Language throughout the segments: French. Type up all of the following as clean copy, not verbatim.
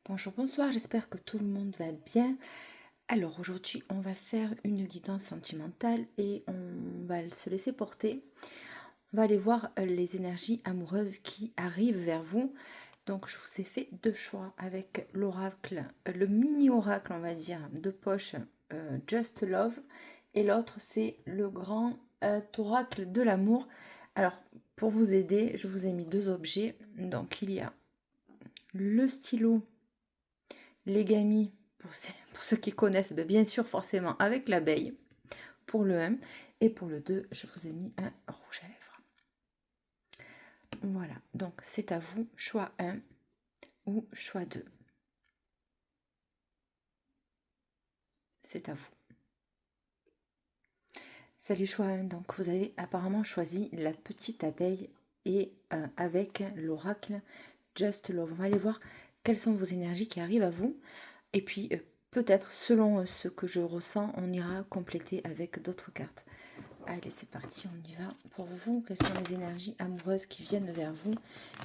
Bonjour, bonsoir, j'espère que tout le monde va bien. Alors aujourd'hui, on va faire une guidance sentimentale et on va se laisser porter. On va aller voir les énergies amoureuses qui arrivent vers vous. Donc je vous ai fait deux choix avec l'oracle, le mini oracle, on va dire, de poche Just Love. Et l'autre, c'est le grand oracle de l'amour. Alors, pour vous aider, je vous ai mis deux objets. Donc il y a le stylo Legami, pour ceux qui connaissent, bien sûr, forcément, avec l'abeille, pour le 1. Et pour le 2, je vous ai mis un rouge à lèvres. Voilà, donc c'est à vous, choix 1 ou choix 2. C'est à vous. Salut choix 1, donc vous avez apparemment choisi la petite abeille et avec l'oracle Just Love. On va aller voir quelles sont vos énergies qui arrivent à vous. Et puis peut-être selon ce que je ressens, on ira compléter avec d'autres cartes. Allez, c'est parti, on y va. Pour vous, quelles sont les énergies amoureuses qui viennent vers vous?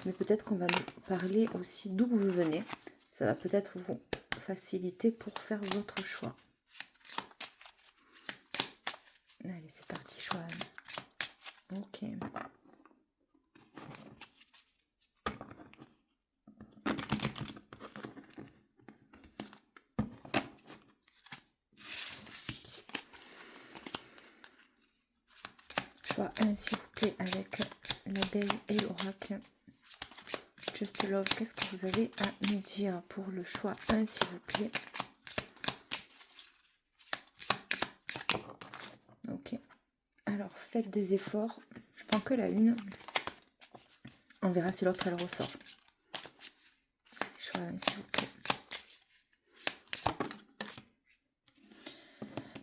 Mais peut-être qu'on va nous parler aussi d'où vous venez. Ça va peut-être vous faciliter pour faire votre choix. Allez, c'est parti, choix. Ok. Choix 1, s'il vous plaît, avec l'abeille et l'oracle. Just Love, qu'est-ce que vous avez à nous dire pour le choix 1, s'il vous plaît? Ok. Alors, faites des efforts. Je prends que la une. On verra si l'autre, elle ressort. Choix 1, s'il vous plaît.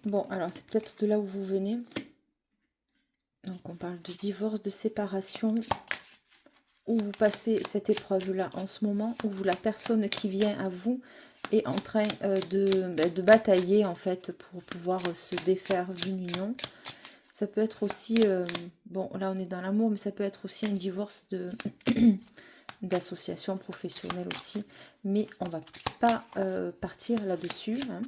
Bon, alors, c'est peut-être de là où vous venez. Donc, on parle de divorce, de séparation. Où vous passez cette épreuve-là en ce moment, où la personne qui vient à vous est en train de batailler, en fait, pour pouvoir se défaire d'une union. Ça peut être aussi, bon, là on est dans l'amour, mais ça peut être aussi un divorce d'association professionnelle aussi. Mais on va pas partir là-dessus. Hein.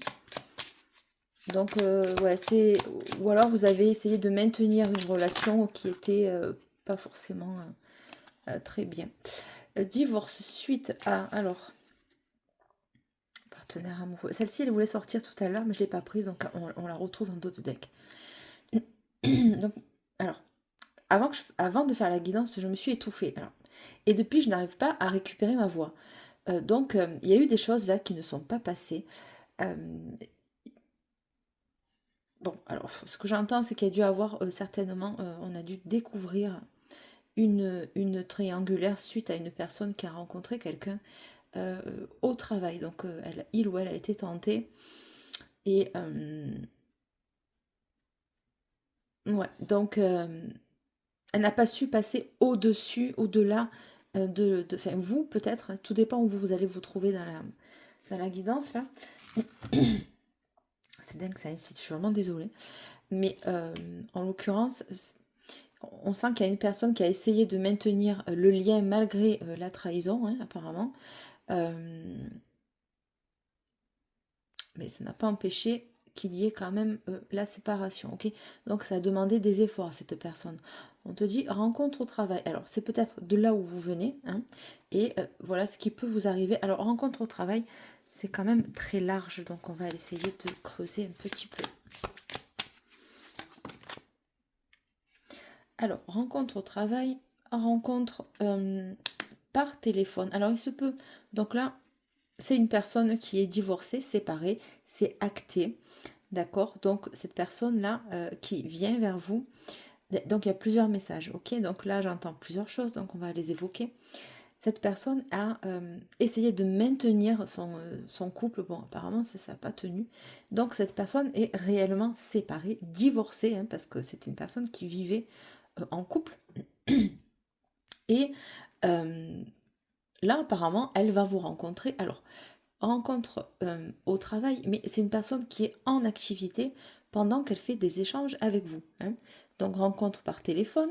Donc, ouais, c'est... Ou alors vous avez essayé de maintenir une relation qui était pas forcément très bien. Divorce suite à... Alors, partenaire amoureux. Celle-ci, elle voulait sortir tout à l'heure, mais je ne l'ai pas prise, donc on la retrouve en d'autres decks. Donc, alors, avant de faire la guidance, je me suis étouffée. Alors, et depuis, je n'arrive pas à récupérer ma voix. Donc, il y a eu des choses là qui ne sont pas passées. Bon, alors, ce que j'entends, c'est qu'il y a dû avoir certainement, on a dû découvrir une triangulaire suite à une personne qui a rencontré quelqu'un au travail. Donc, il ou elle a été tenté. Et ouais, donc elle n'a pas su passer au-dessus, au-delà enfin, vous peut-être, tout dépend où vous allez vous trouver dans la guidance là. C'est dingue, ça incite, je suis vraiment désolée. Mais en l'occurrence, on sent qu'il y a une personne qui a essayé de maintenir le lien malgré la trahison, hein, apparemment. Mais ça n'a pas empêché qu'il y ait quand même la séparation, ok? Donc ça a demandé des efforts à cette personne. On te dit rencontre au travail. Alors c'est peut-être de là où vous venez, hein, et voilà ce qui peut vous arriver. Alors rencontre au travail, c'est quand même très large, donc on va essayer de creuser un petit peu. Alors rencontre au travail, rencontre par téléphone. Alors il se peut, donc là, c'est une personne qui est divorcée, séparée, c'est acté. D'accord? Donc, cette personne-là qui vient vers vous, donc il y a plusieurs messages, ok? Donc là, j'entends plusieurs choses, donc on va les évoquer. Cette personne a essayé de maintenir son couple. Bon, apparemment, ça n'a pas tenu. Donc, cette personne est réellement séparée, divorcée, hein, parce que c'est une personne qui vivait en couple. Et là, apparemment, elle va vous rencontrer. Alors, rencontre au travail, mais c'est une personne qui est en activité pendant qu'elle fait des échanges avec vous. Hein. Donc rencontre par téléphone,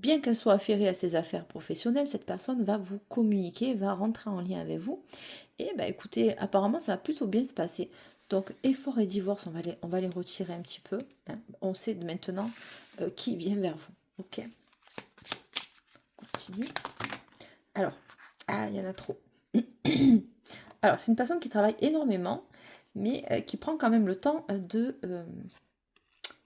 bien qu'elle soit affairée à ses affaires professionnelles, cette personne va vous communiquer, va rentrer en lien avec vous. Et ben écoutez, apparemment ça va plutôt bien se passer. Donc effort et divorce, on va les retirer un petit peu, hein. On sait maintenant qui vient vers vous. Ok, continue. Alors, ah, il y en a trop. Alors, c'est une personne qui travaille énormément, mais qui prend quand même le temps de...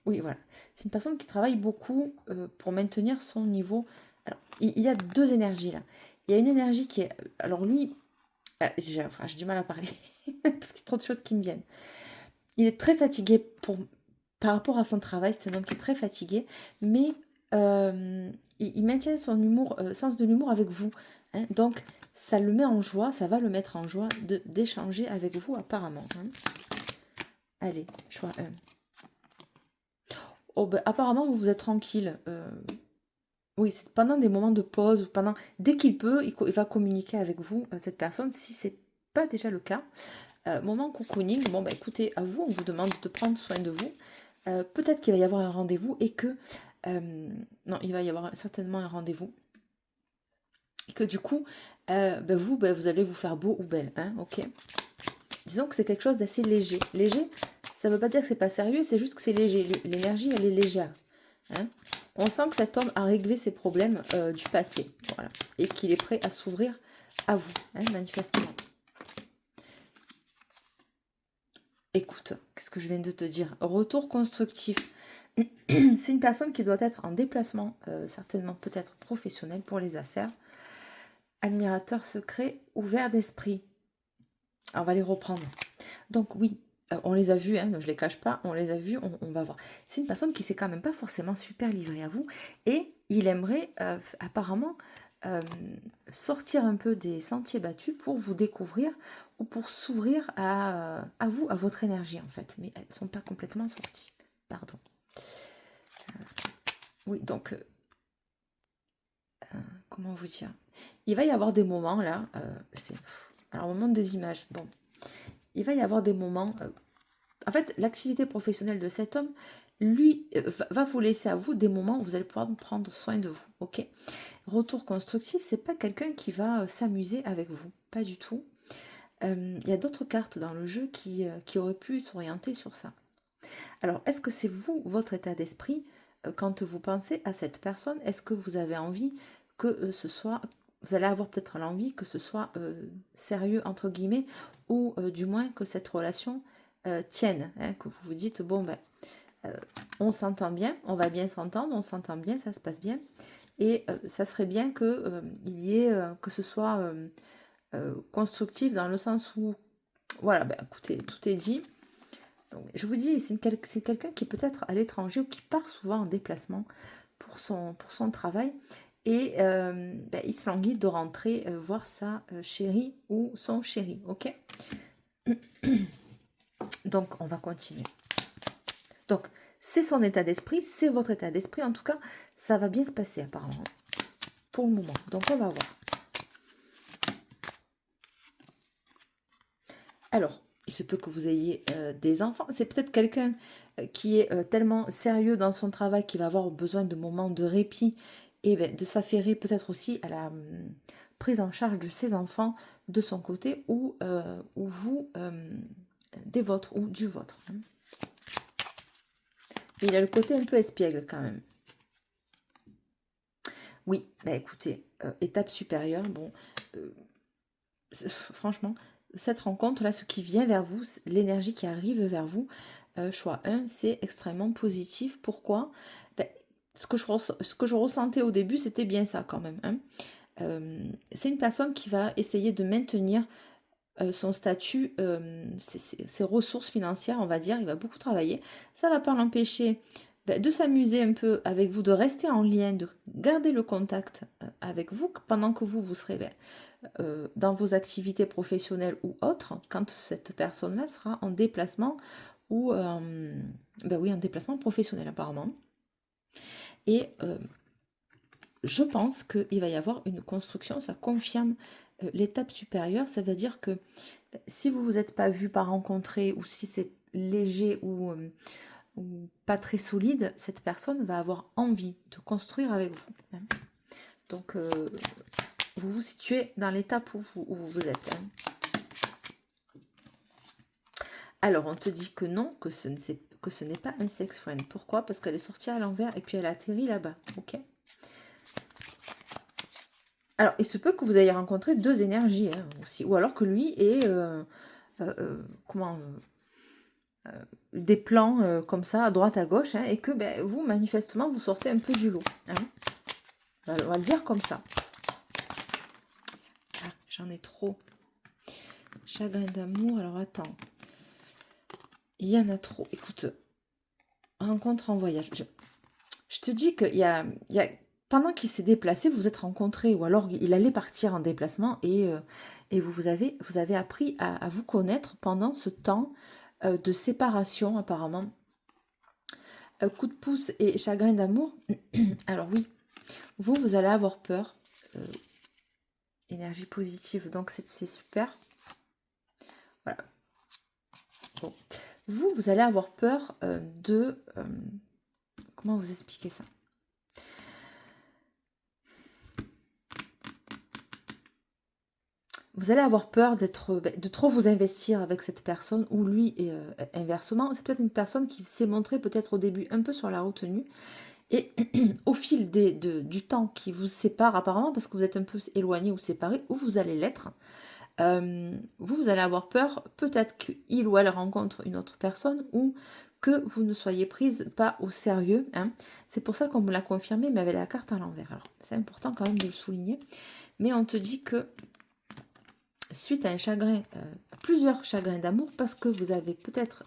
Oui, voilà. C'est une personne qui travaille beaucoup pour maintenir son niveau. Alors, il y a deux énergies là. Il y a une énergie qui est... Alors lui, j'ai du mal à parler, parce qu'il y a trop de choses qui me viennent. Il est très fatigué par rapport à son travail, c'est un homme qui est très fatigué, mais il maintient son humour, sens de l'humour avec vous, hein. Donc, ça le met en joie, ça va le mettre en joie d'échanger avec vous apparemment, hein. Allez, choix 1. Oh, ben, apparemment, vous êtes tranquille. Oui, c'est pendant des moments de pause, ou dès qu'il peut, il va communiquer avec vous, cette personne, si c'est pas déjà le cas. Moment cocooning, bon bah écoutez, à vous, on vous demande de prendre soin de vous. Peut-être qu'il va y avoir un rendez-vous et que... non, il va y avoir certainement un rendez-vous. Et que du coup, vous allez vous faire beau ou belle, hein, ok. Disons que c'est quelque chose d'assez léger. Léger, ça veut pas dire que c'est pas sérieux, c'est juste que c'est léger. L'énergie, elle est légère, hein. On sent que cet homme a réglé ses problèmes du passé, voilà. Et qu'il est prêt à s'ouvrir à vous, hein, manifestement. Écoute, qu'est-ce que je viens de te dire? Retour constructif. C'est une personne qui doit être en déplacement, certainement peut-être professionnel pour les affaires. Admirateur secret, ouvert d'esprit. On va les reprendre. Donc oui, on les a vus, hein, je ne les cache pas, on les a vus, on va voir. C'est une personne qui s'est quand même pas forcément super livrée à vous et il aimerait apparemment sortir un peu des sentiers battus pour vous découvrir ou pour s'ouvrir à vous, à votre énergie en fait. Mais elles ne sont pas complètement sorties. Pardon. Oui, donc, comment vous dire? Il va y avoir des moments là, alors au moment des images, bon, il va y avoir des moments, en fait, l'activité professionnelle de cet homme, lui, va vous laisser à vous des moments où vous allez pouvoir prendre soin de vous, ok? Retour constructif, c'est pas quelqu'un qui va s'amuser avec vous, pas du tout. Il y a d'autres cartes dans le jeu qui auraient pu s'orienter sur ça. Alors, est-ce que c'est vous, votre état d'esprit, quand vous pensez à cette personne, est-ce que vous avez envie que ce soit, vous allez avoir peut-être l'envie que ce soit sérieux, entre guillemets, ou du moins que cette relation tienne, hein, que vous vous dites, bon, ben, on s'entend bien, on va bien s'entendre, on s'entend bien, ça se passe bien, et ça serait bien que, il y ait, que ce soit constructif dans le sens où, voilà, ben, écoutez, tout est dit. Donc, je vous dis, c'est quelqu'un qui est peut-être à l'étranger ou qui part souvent en déplacement pour son travail. Et il se languit de rentrer voir sa chérie ou son chéri. Ok. Donc, on va continuer. Donc, c'est son état d'esprit, c'est votre état d'esprit. En tout cas, ça va bien se passer apparemment. Pour le moment. Donc, on va voir. Alors, il se peut que vous ayez des enfants. C'est peut-être quelqu'un qui est tellement sérieux dans son travail qu'il va avoir besoin de moments de répit et de s'affairer peut-être aussi à la prise en charge de ses enfants de son côté ou vous des vôtres ou du vôtre, hein. Il a le côté un peu espiègle quand même. Oui, écoutez, étape supérieure, bon, franchement, cette rencontre-là, ce qui vient vers vous, l'énergie qui arrive vers vous, choix 1, c'est extrêmement positif. Pourquoi? Ce que je ressentais au début, c'était bien ça quand même, hein. C'est une personne qui va essayer de maintenir son statut, ses ressources financières, on va dire. Il va beaucoup travailler. Ça ne va pas l'empêcher de s'amuser un peu avec vous, de rester en lien, de garder le contact avec vous pendant que vous serez dans vos activités professionnelles ou autres, quand cette personne-là sera en déplacement ou oui, en déplacement professionnel apparemment. Et je pense qu'il va y avoir une construction, ça confirme l'étape supérieure, ça veut dire que si vous vous êtes pas vu, pas rencontré, ou si c'est léger ou ou pas très solide, cette personne va avoir envie de construire avec vous. Hein. Donc, vous vous situez dans l'étape où vous êtes. Hein. Alors, on te dit que non, que ce n'est pas un sex friend. Pourquoi? Parce qu'elle est sortie à l'envers et puis elle a atterri là-bas. Ok. Alors, il se peut que vous ayez rencontré deux énergies hein, aussi. Ou alors que lui est... des plans comme ça, à droite, à gauche. Hein, et que ben, vous, manifestement, vous sortez un peu du lot. Hein. On va le dire comme ça. Ah, j'en ai trop. Chagrin d'amour. Alors, attends. Il y en a trop. Écoute, rencontre en voyage. Je te dis qu'il y a pendant qu'il s'est déplacé, vous vous êtes rencontrés, ou alors il allait partir en déplacement, et vous avez appris à vous connaître pendant ce temps de séparation, apparemment. Coup de pouce et chagrin d'amour. Alors oui, vous allez avoir peur. Énergie positive, donc c'est super. Voilà. Bon. Vous allez avoir peur de... comment vous expliquer ça? Vous allez avoir peur de trop vous investir avec cette personne, ou lui, et inversement. C'est peut-être une personne qui s'est montrée peut-être au début un peu sur la retenue, et au fil du temps qui vous sépare apparemment, parce que vous êtes un peu éloigné ou séparé, ou vous allez l'être, vous allez avoir peur peut-être qu'il ou elle rencontre une autre personne, ou que vous ne soyez prise pas au sérieux. Hein. C'est pour ça qu'on me l'a confirmé, mais avec la carte à l'envers. Alors, c'est important quand même de le souligner. Mais on te dit que suite à un chagrin, plusieurs chagrins d'amour, parce que vous avez peut-être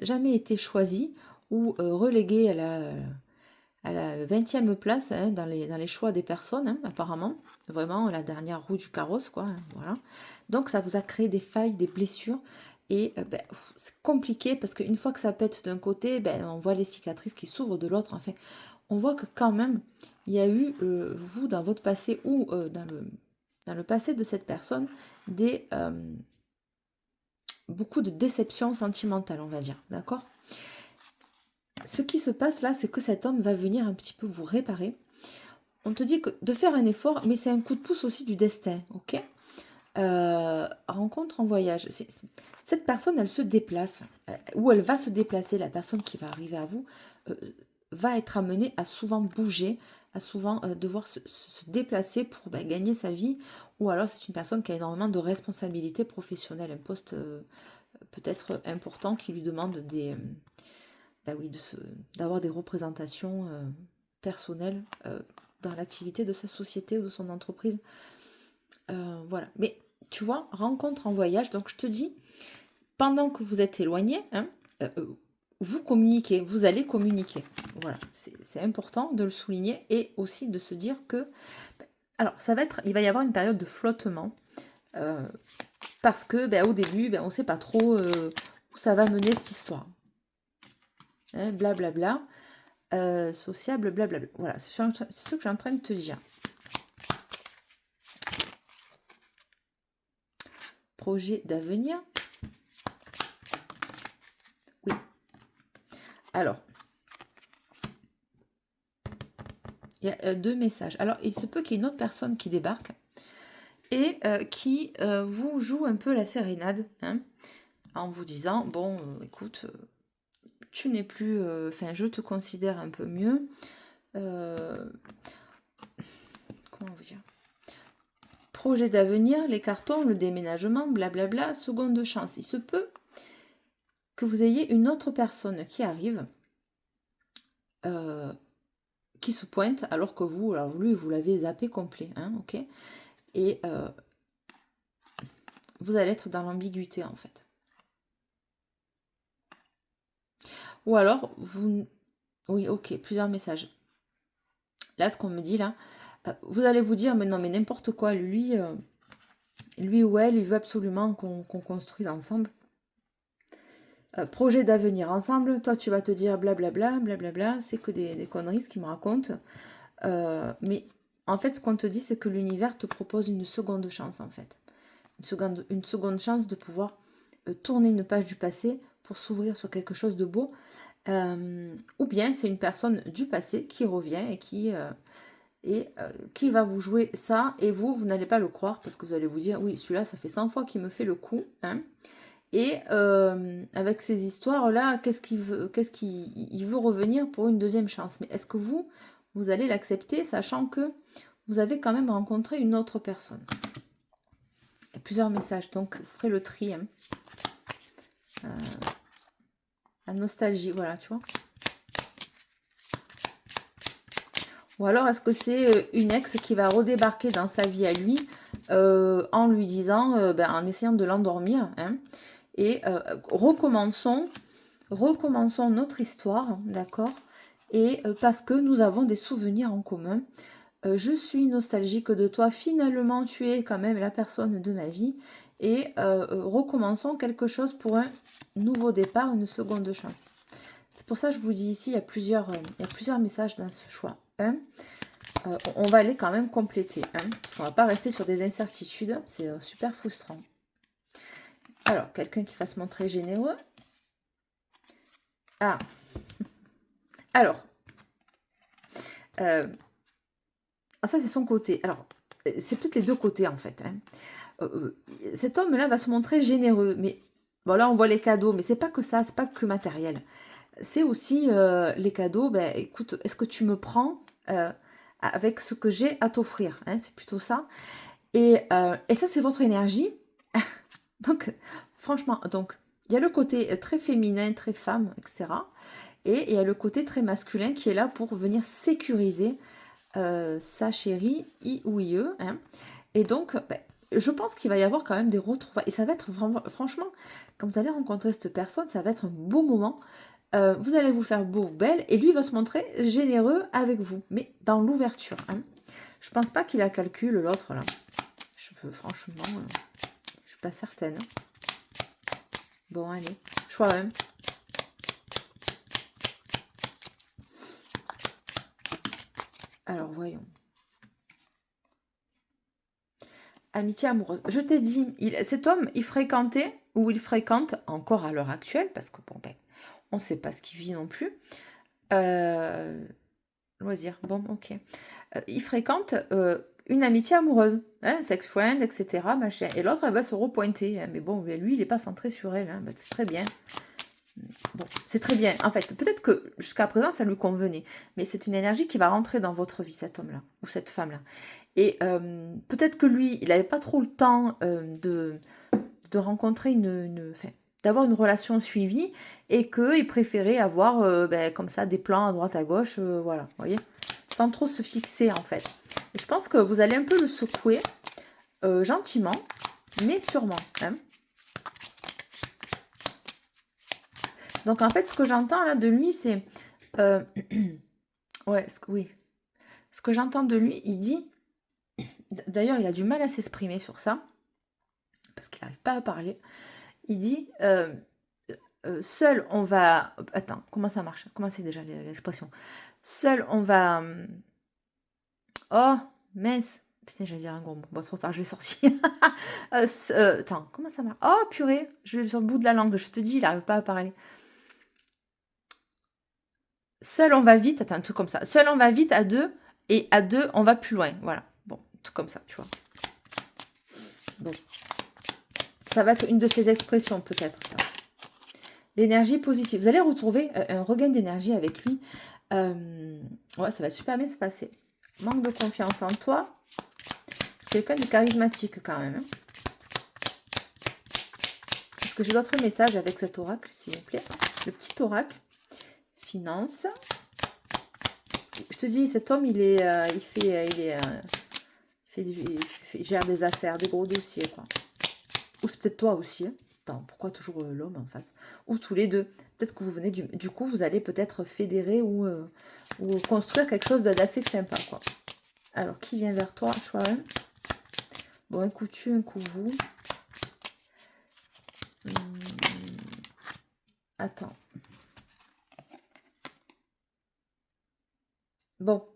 jamais été choisi ou relégué à la 20e place hein, dans les choix des personnes, hein, apparemment. Vraiment la dernière roue du carrosse, quoi. Hein, voilà. Donc ça vous a créé des failles, des blessures. Et c'est compliqué parce qu'une fois que ça pète d'un côté, on voit les cicatrices qui s'ouvrent de l'autre. Enfin, on voit que quand même, il y a eu, vous, dans votre passé ou dans le passé de cette personne, beaucoup de déceptions sentimentales, on va dire. D'accord? Ce qui se passe là, c'est que cet homme va venir un petit peu vous réparer. On te dit que de faire un effort, mais c'est un coup de pouce aussi du destin, ok? Rencontre en voyage. Cette personne, elle se déplace, ou elle va se déplacer, la personne qui va arriver à vous, va être amenée à souvent bouger, à souvent devoir se déplacer pour gagner sa vie, ou alors c'est une personne qui a énormément de responsabilités professionnelles, un poste peut-être important qui lui demande d'avoir des représentations personnelles dans l'activité de sa société ou de son entreprise. Voilà. Mais tu vois, rencontre en voyage, donc je te dis, pendant que vous êtes éloigné, hein, vous communiquez, vous allez communiquer. Voilà, c'est important de le souligner et aussi de se dire que, alors il va y avoir une période de flottement parce que au début, on ne sait pas trop où ça va mener cette histoire. Hein, blablabla, sociable, blablabla. Voilà, c'est ce que je suis en train de te dire. Projet d'avenir. Oui. Alors, il y a deux messages. Alors, il se peut qu'il y ait une autre personne qui débarque et qui vous joue un peu la sérénade, hein, en vous disant, bon, écoute, tu n'es plus... Enfin, je te considère un peu mieux. Comment vous dire? Projet d'avenir, les cartons, le déménagement, blablabla, seconde chance. Il se peut que vous ayez une autre personne qui arrive, qui se pointe, alors que vous, lui, vous l'avez zappé complet, hein, ok? Et vous allez être dans l'ambiguïté, en fait. Ou alors, vous... Oui, ok, plusieurs messages. Là, ce qu'on me dit, là, vous allez vous dire, mais non, mais n'importe quoi, lui ou elle, il veut absolument qu'on construise ensemble. Projet d'avenir ensemble, toi tu vas te dire blablabla, blablabla, c'est que des conneries ce qu'il me raconte. Mais en fait, ce qu'on te dit, c'est que l'univers te propose une seconde chance, en fait. Une seconde chance de pouvoir tourner une page du passé pour s'ouvrir sur quelque chose de beau. Ou bien c'est une personne du passé qui revient et qui va vous jouer ça, et vous n'allez pas le croire parce que vous allez vous dire, oui, celui-là, ça fait 100 fois qu'il me fait le coup, hein. Et avec ces histoires-là, qu'est-ce qu'il veut, il veut revenir pour une deuxième chance. Mais est-ce que vous allez l'accepter, sachant que vous avez quand même rencontré une autre personne? Il y a plusieurs messages, donc vous ferez le tri, hein. La nostalgie, voilà, tu vois. Ou alors, est-ce que c'est une ex qui va redébarquer dans sa vie à lui en lui disant, en essayant de l'endormir, hein, et recommençons notre histoire, d'accord? Et parce que nous avons des souvenirs en commun. Je suis nostalgique de toi. Finalement, tu es quand même la personne de ma vie. Et recommençons quelque chose pour un nouveau départ, une seconde chance. C'est pour ça que je vous dis ici, il y a plusieurs messages dans ce choix. On va aller quand même compléter, hein, parce qu'on ne va pas rester sur des incertitudes. C'est super frustrant. Alors, quelqu'un qui va se montrer généreux. Ah. Alors. Ça, c'est son côté. Alors, c'est peut-être les deux côtés, en fait, hein. Cet homme-là va se montrer généreux. Mais bon, là, on voit les cadeaux. Mais c'est pas que ça. C'est pas que matériel. C'est aussi les cadeaux. Ben, écoute, est-ce que tu me prends avec ce que j'ai à t'offrir, hein? C'est plutôt ça. Et ça, c'est votre énergie. Donc, franchement, donc, il y a le côté très féminin, très femme, etc. Et il y a le côté très masculin qui est là pour venir sécuriser sa chérie, I ou IE. Hein. Et donc, je pense qu'il va y avoir quand même des retrouvailles. Et ça va être vraiment, franchement, quand vous allez rencontrer cette personne, ça va être un beau moment. Vous allez vous faire beau ou belle, et lui va se montrer généreux avec vous, mais dans l'ouverture. Hein. Je pense pas qu'il a calculé l'autre là. Franchement, je suis pas certaine. Bon, allez, choix même. Alors, voyons. Amitié amoureuse. Je t'ai dit, cet homme, il fréquentait, ou il fréquente encore à l'heure actuelle, parce que bon, ben, on ne sait pas ce qu'il vit non plus. Loisir, bon, ok. Il fréquente une amitié amoureuse, hein, sex friend, etc. Machin. Et l'autre, elle va se repointer. Hein, mais bon, lui, il n'est pas centré sur elle. Hein, ben, c'est très bien. Bon, c'est très bien. En fait, peut-être que jusqu'à présent, ça lui convenait. Mais c'est une énergie qui va rentrer dans votre vie, cet homme-là, ou cette femme-là. Et peut-être que lui, il n'avait pas trop le temps de rencontrer enfin, d'avoir une relation suivie, et qu'il préférait avoir comme ça des plans à droite à gauche, voilà, vous voyez, sans trop se fixer en fait. Et je pense que vous allez un peu le secouer gentiment, mais sûrement. Hein. Donc en fait, ce que j'entends là de lui, c'est... ouais, oui. Ce que j'entends de lui, il dit... D'ailleurs, il a du mal à s'exprimer sur ça, parce qu'il n'arrive pas à parler. Il dit... seul on va... Attends, comment ça marche? Comment c'est déjà l'expression? Seul on va... Oh, mince. Putain, j'allais dire un gros mot. Bon, trop tard, je l'ai sorti. Attends, comment ça marche? Oh, purée, je l'ai sur le bout de la langue. Je te dis, il n'arrive pas à parler. Seul on va vite. Attends, un truc comme ça. Seul on va vite à deux. Et à deux, on va plus loin. Voilà. Bon, tout comme ça, tu vois. Bon. Ça va être une de ces expressions, peut-être, ça. L'énergie positive. Vous allez retrouver un regain d'énergie avec lui. Ouais, ça va super bien se passer. Manque de confiance en toi. C'est quelqu'un de charismatique quand même. Hein. Est-ce que j'ai d'autres messages avec cet oracle, s'il vous plaît? Le petit oracle. Finance. Je te dis, cet homme, il gère des affaires, des gros dossiers, quoi. Ou c'est peut-être toi aussi. Hein. Attends, pourquoi toujours l'homme en face? Ou tous les deux. Peut-être que vous venez du coup, vous allez peut-être fédérer ou construire quelque chose d'assez sympa, quoi. Alors, qui vient vers toi? Choix un. Bon, un coup tu, un coup vous. Attends. Bon.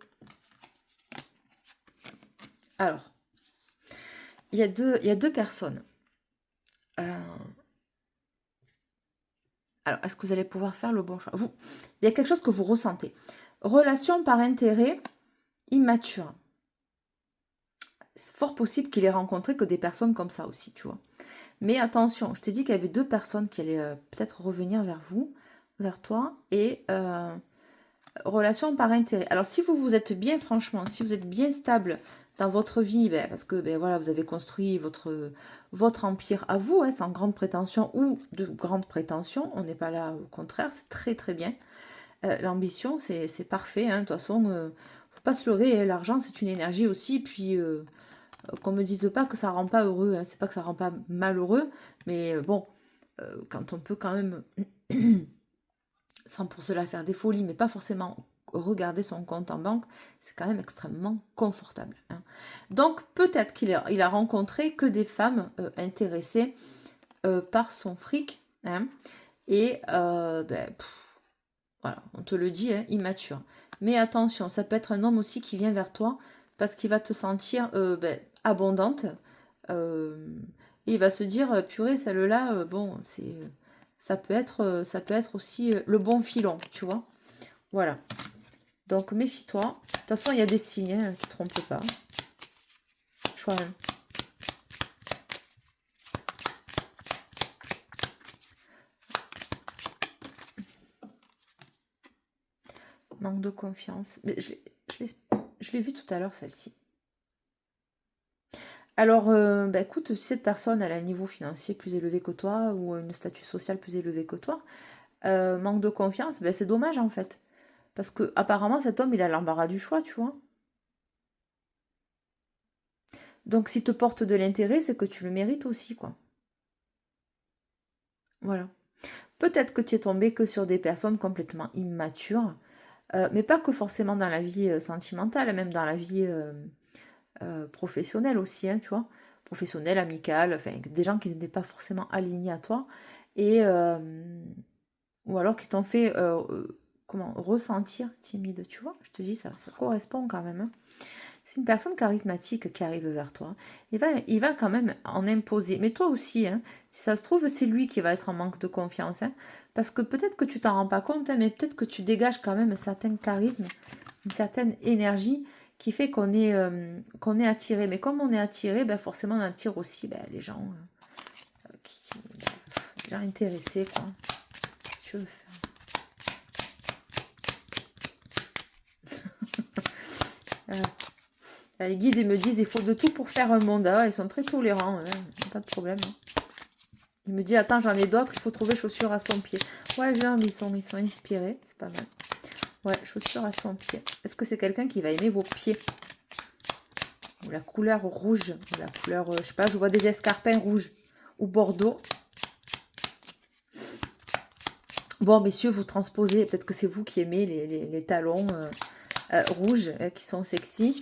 Alors. Il y a deux personnes. Alors, est-ce que vous allez pouvoir faire le bon choix? Il y a quelque chose que vous ressentez. Relation par intérêt immature. C'est fort possible qu'il ait rencontré que des personnes comme ça aussi, tu vois. Mais attention, je t'ai dit qu'il y avait 2 personnes qui allaient peut-être revenir vers vous, vers toi, et relation par intérêt. Alors, si vous êtes bien, franchement, si vous êtes bien stable dans votre vie, ben, parce que ben, voilà, vous avez construit votre empire à vous, hein, sans grande prétention ou de grande prétention, on n'est pas là au contraire, c'est très très bien. L'ambition, c'est parfait, hein, de toute façon, faut pas se leurrer, hein, l'argent c'est une énergie aussi, puis qu'on me dise pas que ça rend pas heureux, hein, c'est pas que ça rend pas malheureux, mais bon, quand on peut quand même sans pour cela faire des folies, mais pas forcément regarder son compte en banque, c'est quand même extrêmement confortable, hein. Donc peut-être qu'il a rencontré que des femmes intéressées par son fric, hein, et ben, voilà, on te le dit, hein, immature. Mais attention, ça peut être un homme aussi qui vient vers toi parce qu'il va te sentir ben, abondante. Et il va se dire, purée, celle-là, bon, ça peut être aussi le bon filon, tu vois. Voilà. Donc méfie-toi. De toute façon, il y a des signes hein, qui ne trompent pas. Choix 1. Manque de confiance. Mais je l'ai vu tout à l'heure, celle-ci. Alors, bah, écoute, si cette personne elle a un niveau financier plus élevé que toi ou un statut social plus élevé que toi, manque de confiance, ben, c'est dommage en fait. Parce que apparemment cet homme, il a l'embarras du choix, tu vois. Donc, s'il te porte de l'intérêt, c'est que tu le mérites aussi, quoi. Voilà. Peut-être que tu es tombé que sur des personnes complètement immatures, mais pas que forcément dans la vie sentimentale, même dans la vie professionnelle aussi, hein, tu vois. Professionnelle, amicale, enfin, des gens qui n'étaient pas forcément alignés à toi. Et, ou alors qui t'ont fait comment ressentir timide, tu vois. Je te dis, ça correspond quand même, hein. C'est une personne charismatique qui arrive vers toi. Il va quand même en imposer. Mais toi aussi, hein, si ça se trouve, c'est lui qui va être en manque de confiance, hein. Parce que peut-être que tu t'en rends pas compte, hein, mais peut-être que tu dégages quand même un certain charisme, une certaine énergie qui fait qu'on est attiré. Mais comme on est attiré, ben forcément on attire aussi ben, les gens, les gens intéressés, quoi. Qu'est-ce que tu veux faire? Les guides ils me disent il faut de tout pour faire un monde. Ah, ils sont très tolérants, hein, pas de problème, hein. Il me dit attends j'en ai d'autres, il faut trouver chaussures à son pied. Ouais non, mais ils sont inspirés, c'est pas mal. Ouais, chaussures à son pied. Est-ce que c'est quelqu'un qui va aimer vos pieds? Ou la couleur rouge, ou la couleur, je sais pas, je vois des escarpins rouges ou bordeaux. Bon messieurs, vous transposez, peut-être que c'est vous qui aimez les talons rouges qui sont sexy.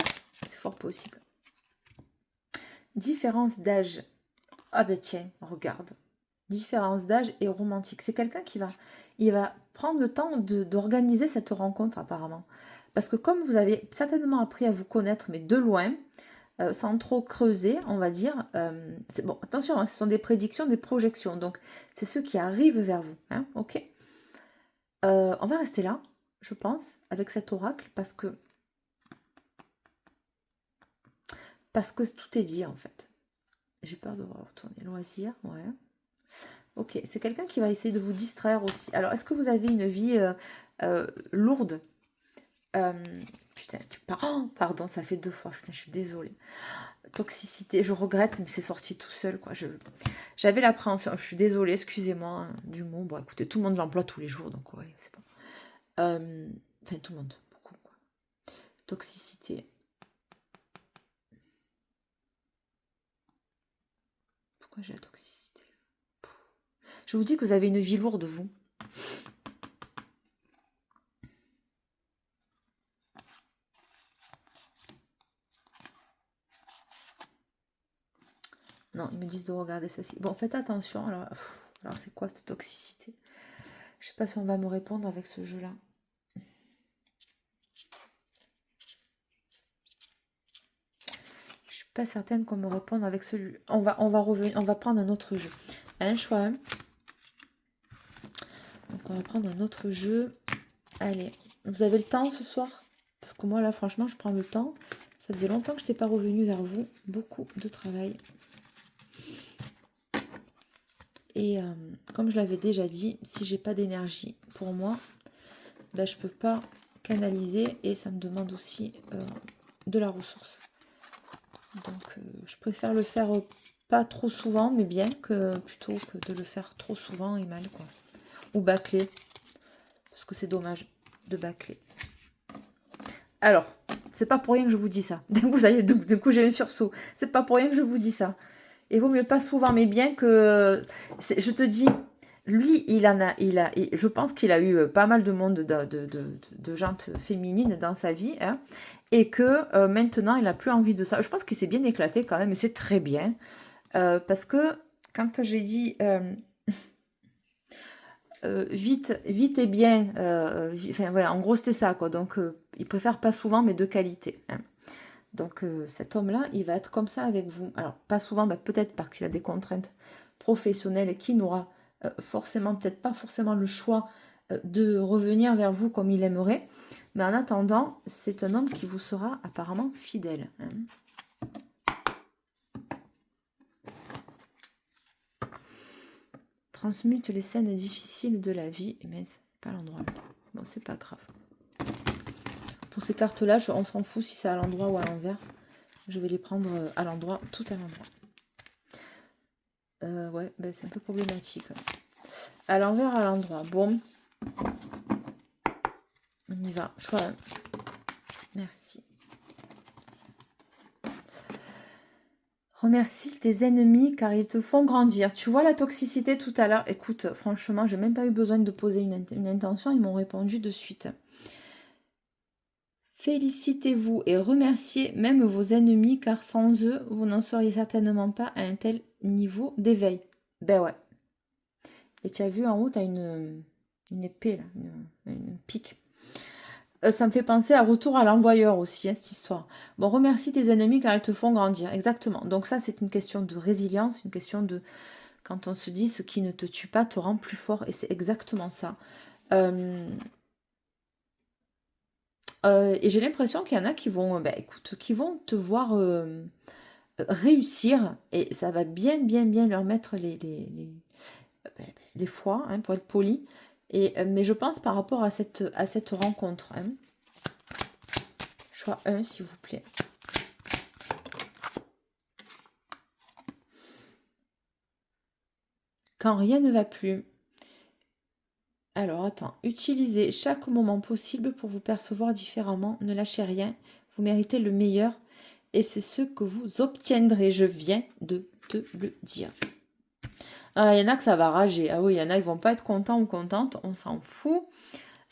C'est fort possible. Différence d'âge. Ah ben tiens, regarde. Différence d'âge et romantique. C'est quelqu'un il va prendre le temps d'organiser cette rencontre apparemment. Parce que comme vous avez certainement appris à vous connaître, mais de loin, sans trop creuser, on va dire, bon, attention, hein, ce sont des prédictions, des projections. Donc, c'est ceux qui arrivent vers vous. Hein, ok. On va rester là, je pense, avec cet oracle, parce que tout est dit en fait. J'ai peur de retourner loisir, ouais. Ok, c'est quelqu'un qui va essayer de vous distraire aussi. Alors, est-ce que vous avez une vie lourde? Putain, oh, pardon, ça fait 2 fois. Putain, je suis désolée. Toxicité, je regrette, mais c'est sorti tout seul, quoi. J'avais l'appréhension. Je suis désolée, excusez-moi hein, du mot. Bon, écoutez, tout le monde l'emploie tous les jours, donc ouais, c'est bon. Enfin, tout le monde, beaucoup, quoi. Toxicité. Pourquoi j'ai la toxicité? Je vous dis que vous avez une vie lourde, vous. Non, ils me disent de regarder ceci. Bon, faites attention. Alors c'est quoi cette toxicité? Je sais pas si on va me répondre avec ce jeu-là. Je suis pas certaine qu'on me réponde avec celui. On va revenir. On va prendre un autre jeu. Un choix. va prendre un autre jeu. Allez, vous avez le temps ce soir? Parce que moi, là, franchement, je prends le temps. Ça faisait longtemps que je n'étais pas revenue vers vous. Beaucoup de travail. Et comme je l'avais déjà dit, si j'ai pas d'énergie pour moi, ben, je peux pas canaliser et ça me demande aussi de la ressource. Donc je préfère le faire pas trop souvent, mais bien, que plutôt que de le faire trop souvent et mal, quoi. Ou bâcler, parce que c'est dommage de bâcler. Alors, c'est pas pour rien que je vous dis ça. D'un coup, ça y est, du coup j'ai un sursaut. C'est pas pour rien que je vous dis ça. Il vaut mieux pas souvent, mais bien que... Je te dis, lui, je pense qu'il a eu pas mal de monde de gens féminines dans sa vie, hein, et que maintenant, il n'a plus envie de ça. Je pense qu'il s'est bien éclaté quand même, et c'est très bien. Parce que quand j'ai dit vite et bien, enfin voilà, en gros c'était ça, quoi. Donc il préfère pas souvent, mais de qualité, hein. Donc cet homme-là, il va être comme ça avec vous. Alors pas souvent, bah, peut-être parce qu'il a des contraintes professionnelles et qu'il n'aura forcément, peut-être pas forcément le choix de revenir vers vous comme il aimerait. Mais en attendant, c'est un homme qui vous sera apparemment fidèle, hein. Transmute les scènes difficiles de la vie. Mais c'est pas l'endroit. Bon, c'est pas grave. Pour ces cartes-là, on s'en fout si c'est à l'endroit ou à l'envers. Je vais les prendre à l'endroit, tout à l'endroit. Ouais, ben c'est un peu problématique. À l'envers, à l'endroit. Bon. On y va. Choix 1. Merci. Remercie tes ennemis car ils te font grandir. Tu vois la toxicité tout à l'heure? Écoute, franchement, j'ai même pas eu besoin de poser une intention. Ils m'ont répondu de suite. Félicitez-vous et remerciez même vos ennemis car sans eux, vous n'en seriez certainement pas à un tel niveau d'éveil. Ben ouais. Et tu as vu en haut, tu as une épée, là, une pique. Ça me fait penser à Retour à l'envoyeur aussi, hein, cette histoire. Bon, remercie tes ennemis car ils te font grandir. Exactement. Donc ça, c'est une question de résilience, une question de... Quand on se dit ce qui ne te tue pas te rend plus fort. Et c'est exactement ça. Et j'ai l'impression qu'il y en a qui vont, écoute, qui vont te voir réussir. Et ça va bien leur mettre les foies, hein, pour être poli. Mais je pense par rapport à cette rencontre, hein. Choix 1, s'il vous plaît. Quand rien ne va plus. Alors, attends. Utilisez chaque moment possible pour vous percevoir différemment. Ne lâchez rien. Vous méritez le meilleur. Et c'est ce que vous obtiendrez. Je viens de te le dire. Ah, il y en a que ça va rager. Ah oui, il y en a qui vont pas être contents ou contentes. On s'en fout.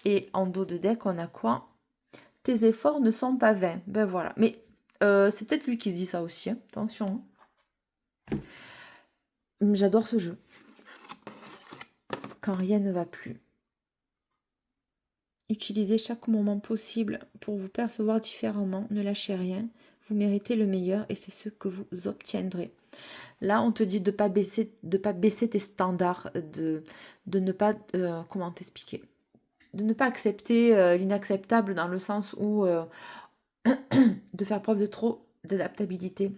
Et en dos de deck, on a quoi? Tes efforts ne sont pas vains. Ben voilà. Mais c'est peut-être lui qui se dit ça aussi, hein. Attention, hein. J'adore ce jeu. Quand rien ne va plus. Utilisez chaque moment possible pour vous percevoir différemment. Ne lâchez rien. Vous méritez le meilleur et c'est ce que vous obtiendrez. Là, on te dit de ne pas baisser tes standards, de ne pas... comment t'expliquer? De ne pas accepter l'inacceptable dans le sens où... de faire preuve de trop d'adaptabilité.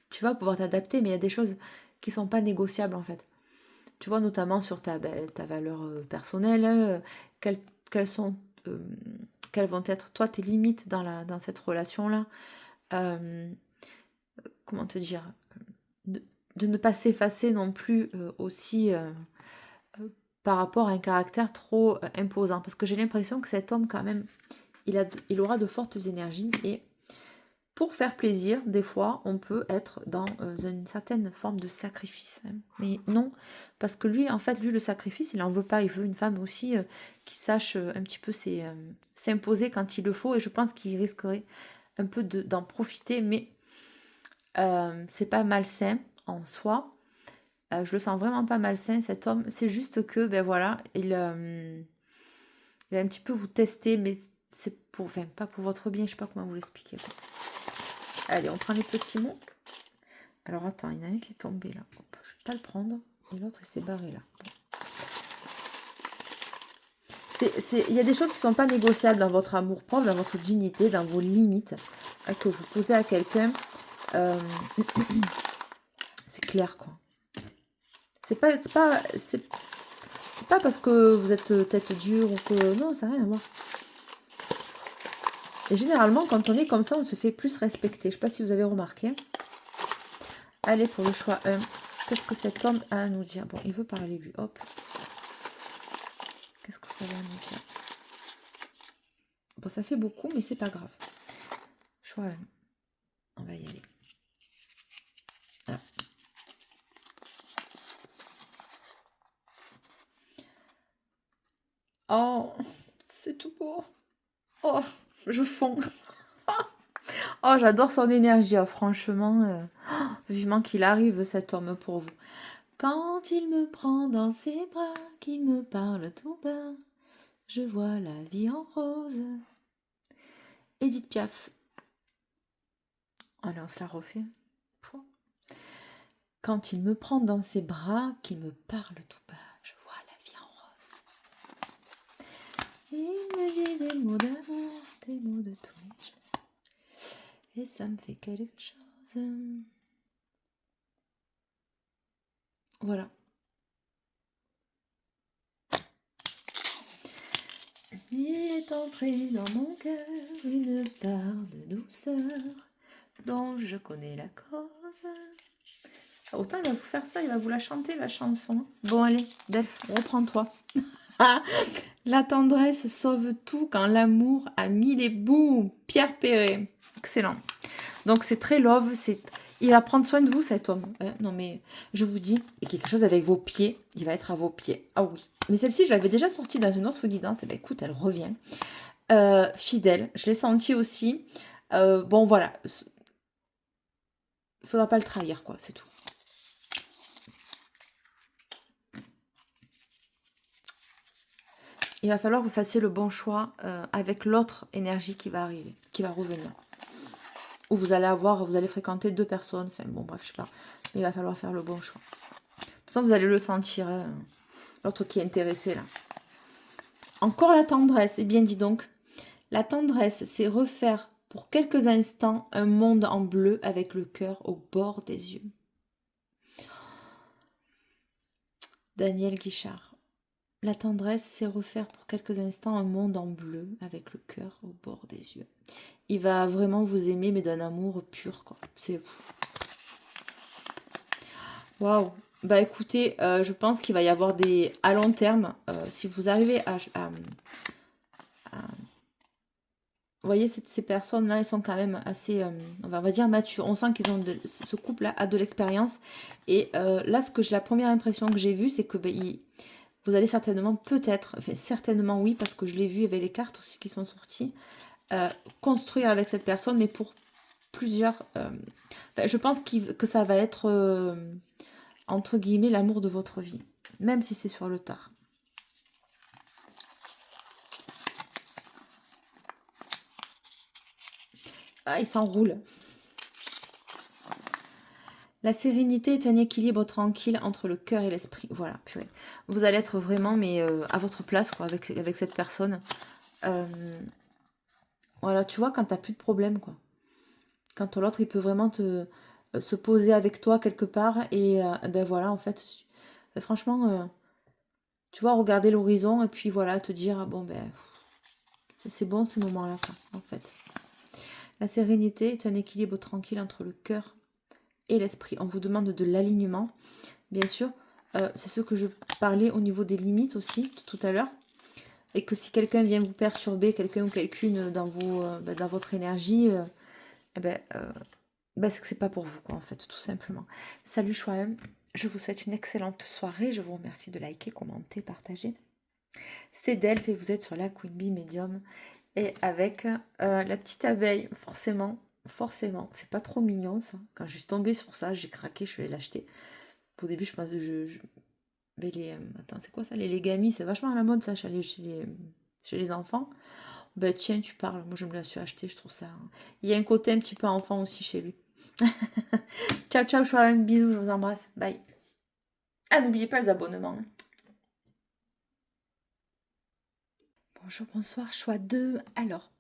Tu vas pouvoir t'adapter, mais il y a des choses qui ne sont pas négociables en fait. Tu vois, notamment sur ta valeur personnelle, quelles vont être, toi, tes limites dans cette relation-là. Comment te dire? De ne pas s'effacer non plus aussi par rapport à un caractère trop imposant. Parce que j'ai l'impression que cet homme, quand même, il aura de fortes énergies et pour faire plaisir, des fois, on peut être dans une certaine forme de sacrifice, hein. Mais non, parce que lui, en fait, le sacrifice, il n'en veut pas. Il veut une femme aussi qui sache un petit peu s'imposer quand il le faut. Et je pense qu'il risquerait un peu d'en profiter. Mais c'est pas malsain en soi. Je le sens vraiment pas malsain, cet homme. C'est juste que, ben voilà, il va un petit peu vous tester, mais c'est pour, enfin, pas pour votre bien. Je sais pas comment vous l'expliquer. Allez, on prend les petits mots. Alors, attends, il y en a un qui est tombé là. Hop, je vais pas le prendre. Et l'autre, il s'est barré là. Bon. Il y a des choses qui ne sont pas négociables dans votre amour-propre, dans votre dignité, dans vos limites que vous posez à quelqu'un. C'est clair, quoi. C'est pas parce que vous êtes tête dure ou que... Non, ça n'a rien à voir. Et généralement, quand on est comme ça, on se fait plus respecter. Je ne sais pas si vous avez remarqué. Allez, pour le choix 1. Qu'est-ce que cet homme a à nous dire? Bon, il veut parler, lui. Hop. Qu'est-ce que ça va nous dire? Bon, ça fait beaucoup, mais c'est pas grave. Choix 1. On va y aller. Ah. Oh, c'est tout beau. Oh, je fonds. Oh, j'adore son énergie, oh, franchement. Vivement qu'il arrive, cet homme, pour vous. Quand il me prend dans ses bras, qu'il me parle tout bas, je vois la vie en rose. Edith Piaf. Allez, on se la refait. Quand il me prend dans ses bras, qu'il me parle tout bas, je vois la vie en rose. Il me dit des mots d'amour, des mots de tous les jours. Et ça me fait quelque chose. Voilà. Il est entré dans mon cœur une part de douceur dont je connais la cause. Autant il va vous faire ça, il va vous la chanter, la chanson. Bon, allez, Delph, reprends-toi. La tendresse sauve tout quand l'amour a mis les bouts. Pierre Perret. Excellent. Donc, c'est très love. Il va prendre soin de vous, cet homme. Non, mais je vous dis, il y a quelque chose avec vos pieds. Il va être à vos pieds. Ah oui. Mais celle-ci, je l'avais déjà sortie dans une autre guidance. Et bien, écoute, elle revient. Fidèle. Je l'ai senti aussi. Bon, voilà. Il faudra pas le trahir, quoi. C'est tout. Il va falloir que vous fassiez le bon choix avec l'autre énergie qui va arriver, qui va revenir. Ou vous allez fréquenter 2 personnes. Enfin, bon, bref, je sais pas. Mais il va falloir faire le bon choix. De toute façon, vous allez le sentir, l'autre qui est intéressé, là. Encore la tendresse. Eh bien, dis donc, la tendresse, c'est refaire pour quelques instants un monde en bleu avec le cœur au bord des yeux. Daniel Guichard. La tendresse, c'est refaire pour quelques instants un monde en bleu avec le cœur au bord des yeux. Il va vraiment vous aimer, mais d'un amour pur, quoi. C'est... Waouh. Bah écoutez, je pense qu'il va y avoir des... À long terme, si vous arrivez à vous voyez, ces personnes-là, elles sont quand même assez, on va dire, matures. On sent qu'ils ont ce couple-là a de l'expérience. Et là, la première impression que j'ai vue, c'est que vous allez certainement, peut-être, enfin certainement oui, parce que je l'ai vu, il y avait les cartes aussi qui sont sorties, construire avec cette personne, mais pour plusieurs... je pense que ça va être, entre guillemets, l'amour de votre vie, même si c'est sur le tard. Ah, il s'enroule. La sérénité est un équilibre tranquille entre le cœur et l'esprit. Voilà, purée. Vous allez être vraiment, mais à votre place, quoi, avec cette personne. Voilà, tu vois, quand t'as plus de problème, quoi. Quand l'autre, il peut vraiment se poser avec toi quelque part. Et ben voilà, en fait, franchement, tu vois, regarder l'horizon et puis voilà, te dire, ah, bon, ben, c'est bon ces moments-là, quoi, en fait. La sérénité est un équilibre tranquille entre le cœur et l'esprit. On vous demande de l'alignement, bien sûr. C'est ce que je parlais au niveau des limites aussi, tout à l'heure. Et que si quelqu'un vient vous perturber, quelqu'un ou quelqu'une dans votre énergie, c'est que c'est pas pour vous, quoi, en fait, tout simplement. Salut Choix, je vous souhaite une excellente soirée. Je vous remercie de liker, commenter, partager. C'est Delph et vous êtes sur la Queen Bee Medium. Et avec la petite abeille, forcément, c'est pas trop mignon ça. Quand je suis tombée sur ça, j'ai craqué, je vais l'acheter. Au début, je pensais, mais attends, c'est quoi ça? Les legamis, c'est vachement à la mode ça chez les enfants. Ben tiens, tu parles, moi je me la suis acheté, je trouve ça. Il y a un côté un petit peu enfant aussi chez lui. Ciao, ciao, Chouin, bisous, je vous embrasse, bye. Ah, n'oubliez pas les abonnements. Bonjour, bonsoir, choix 2. Alors,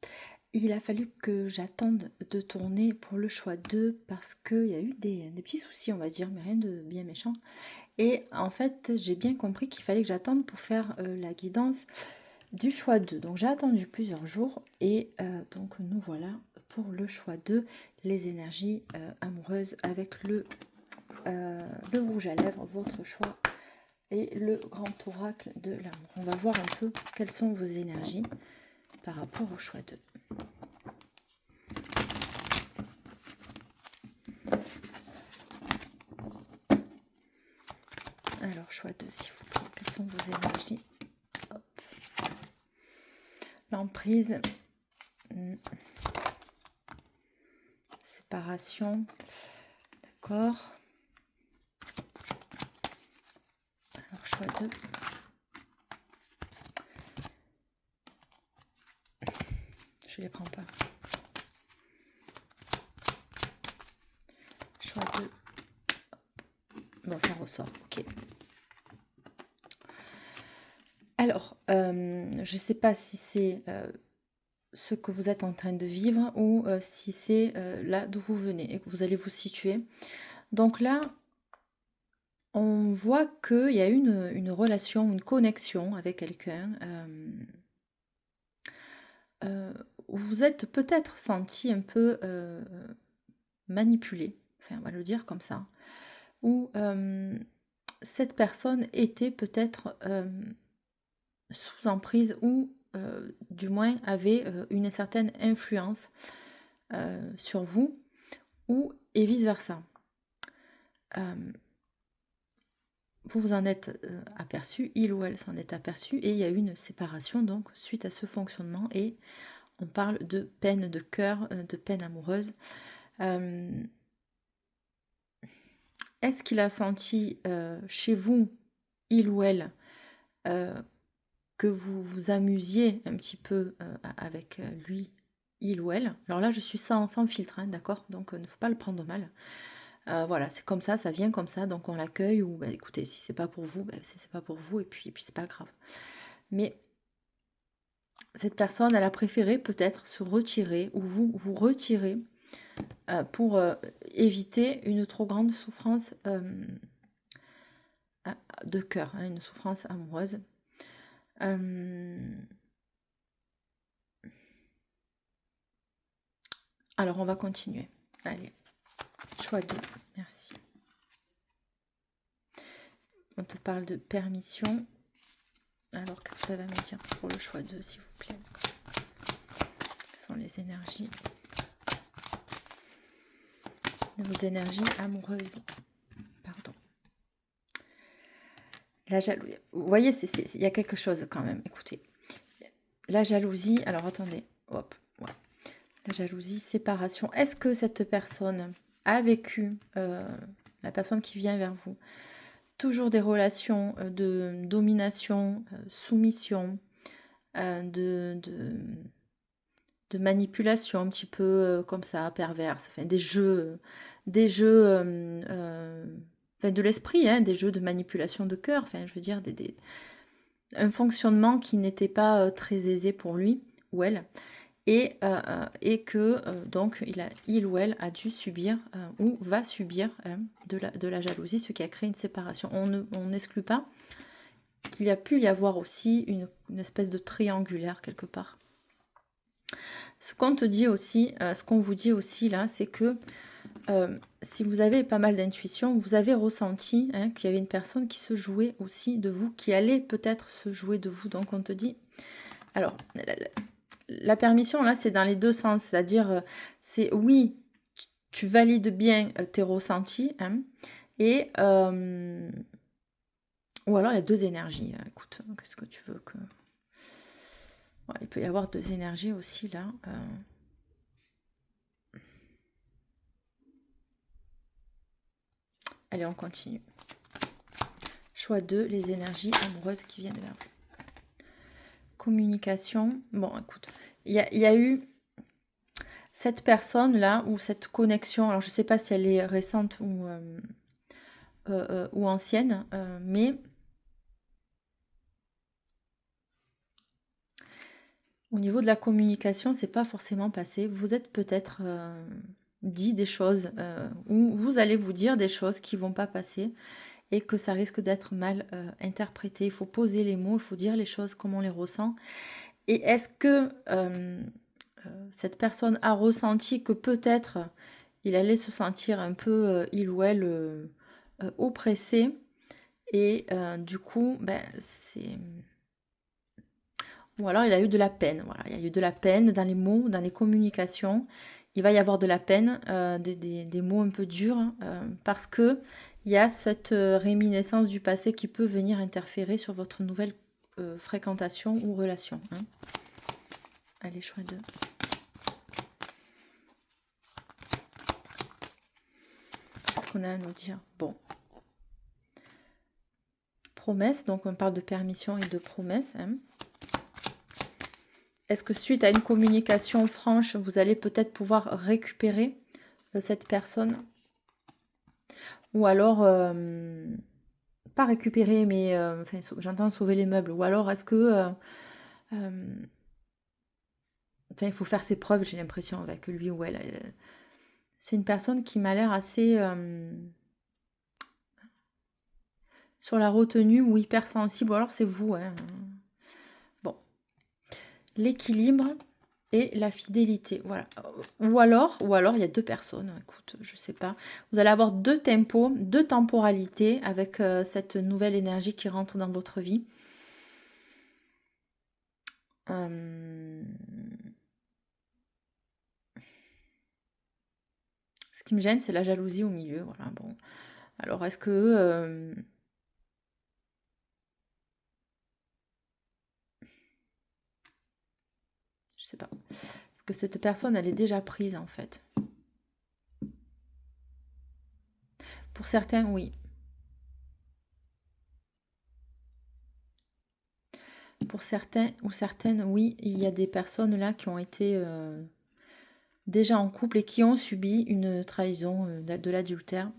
il a fallu que j'attende de tourner pour le choix 2 parce qu'il y a eu des petits soucis, on va dire, mais rien de bien méchant. Et en fait, j'ai bien compris qu'il fallait que j'attende pour faire la guidance du choix 2. Donc, j'ai attendu plusieurs jours et donc nous voilà pour le choix 2, les énergies amoureuses avec le rouge à lèvres, votre choix et le grand oracle de l'amour. On va voir un peu quelles sont vos énergies par rapport au choix 2. Alors, choix 2, s'il vous plaît. Quelles sont vos énergies? L'emprise. Séparation. D'accord. Alors, choix 2. Je les prends pas. Choix 2. Bon, ça ressort. Ok. Alors, je ne sais pas si c'est ce que vous êtes en train de vivre ou si c'est là d'où vous venez et que vous allez vous situer. Donc là, on voit qu'il y a une relation, une connexion avec quelqu'un où vous êtes peut-être senti un peu manipulé, enfin on va le dire comme ça, où cette personne était peut-être sous emprise ou du moins avait une certaine influence sur vous ou et vice versa. Vous vous en êtes aperçu, il ou elle s'en est aperçu et il y a eu une séparation donc suite à ce fonctionnement et on parle de peine de cœur, de peine amoureuse. Est-ce qu'il a senti chez vous, il ou elle, que vous vous amusiez un petit peu avec lui, il ou elle? Alors là, je suis sans filtre, hein, d'accord? Donc, il ne faut pas le prendre mal. Voilà, c'est comme ça vient comme ça, donc on l'accueille ou, bah, écoutez, si c'est pas pour vous, bah, c'est pas pour vous, et puis c'est pas grave. Mais cette personne, elle a préféré peut-être se retirer, ou vous retirer, pour éviter une trop grande souffrance de cœur, hein, une souffrance amoureuse. Alors, on va continuer. Allez, choix 2, merci. On te parle de permission. Alors, qu'est-ce que vous avez à me dire pour le choix 2, s'il vous plaît? Quelles sont les énergies de vos énergies amoureuses? Pardon. La jalousie. Vous voyez, il y a quelque chose quand même. Écoutez. La jalousie. Alors, attendez. Hop. Ouais. La jalousie, séparation. Est-ce que cette personne a vécu, la personne qui vient vers vous, toujours des relations de domination, soumission, de manipulation un petit peu comme ça, perverse, enfin des jeux enfin, de l'esprit, hein, des jeux de manipulation de cœur, enfin je veux dire un fonctionnement qui n'était pas très aisé pour lui ou elle, et que donc il ou elle a dû subir ou va subir de la jalousie, ce qui a créé une séparation. On n'exclut pas qu'il y a pu y avoir aussi une espèce de triangulaire quelque part. Ce qu'on te dit aussi, ce qu'on vous dit aussi là, c'est que si vous avez pas mal d'intuition, vous avez ressenti qu'il y avait une personne qui se jouait aussi de vous, qui allait peut-être se jouer de vous. Donc on te dit, alors la permission là, c'est dans les deux sens, c'est-à-dire c'est oui, tu valides bien tes ressentis, et ou alors il y a deux énergies. Écoute, qu'est-ce que tu veux que... Ouais, il peut y avoir deux énergies aussi là. Allez, on continue. Choix 2, les énergies amoureuses qui viennent vers vous. Communication. Bon, écoute, il y a eu cette personne-là, ou cette connexion, alors je ne sais pas si elle est récente ou ancienne, mais Au niveau de la communication, c'est pas forcément passé. Vous êtes peut-être dit des choses ou vous allez vous dire des choses qui vont pas passer et que ça risque d'être mal interprété. Il faut poser les mots, il faut dire les choses comme on les ressent. Et est-ce que cette personne a ressenti que peut-être il allait se sentir un peu, il ou elle, oppressé et du coup, ben, c'est... Ou alors il a eu de la peine, voilà. Il y a eu de la peine dans les mots, dans les communications. Il va y avoir de la peine, des mots un peu durs, parce que il y a cette réminiscence du passé qui peut venir interférer sur votre nouvelle fréquentation ou relation. Hein. Allez, choix 2. Qu'est-ce qu'on a à nous dire? Bon. Promesse, donc on parle de permission et de promesse. Hein. Est-ce que suite à une communication franche, vous allez peut-être pouvoir récupérer cette personne? Ou alors, pas récupérer, mais enfin, j'entends sauver les meubles. Ou alors, est-ce que... enfin, il faut faire ses preuves, j'ai l'impression, avec lui ou elle. C'est une personne qui m'a l'air assez... sur la retenue ou hypersensible. Ou alors, c'est vous. Hein. Bon. L'équilibre et la fidélité, voilà. Ou alors, il y a deux personnes, écoute, je sais pas. Vous allez avoir deux tempos, deux temporalités avec cette nouvelle énergie qui rentre dans votre vie. Ce qui me gêne, c'est la jalousie au milieu, voilà, bon. Alors, est-ce que... je sais pas. Est-ce que cette personne, elle est déjà prise, en fait? Pour certains, oui. Pour certains ou certaines, oui, il y a des personnes là qui ont été déjà en couple et qui ont subi une trahison de l'adultère.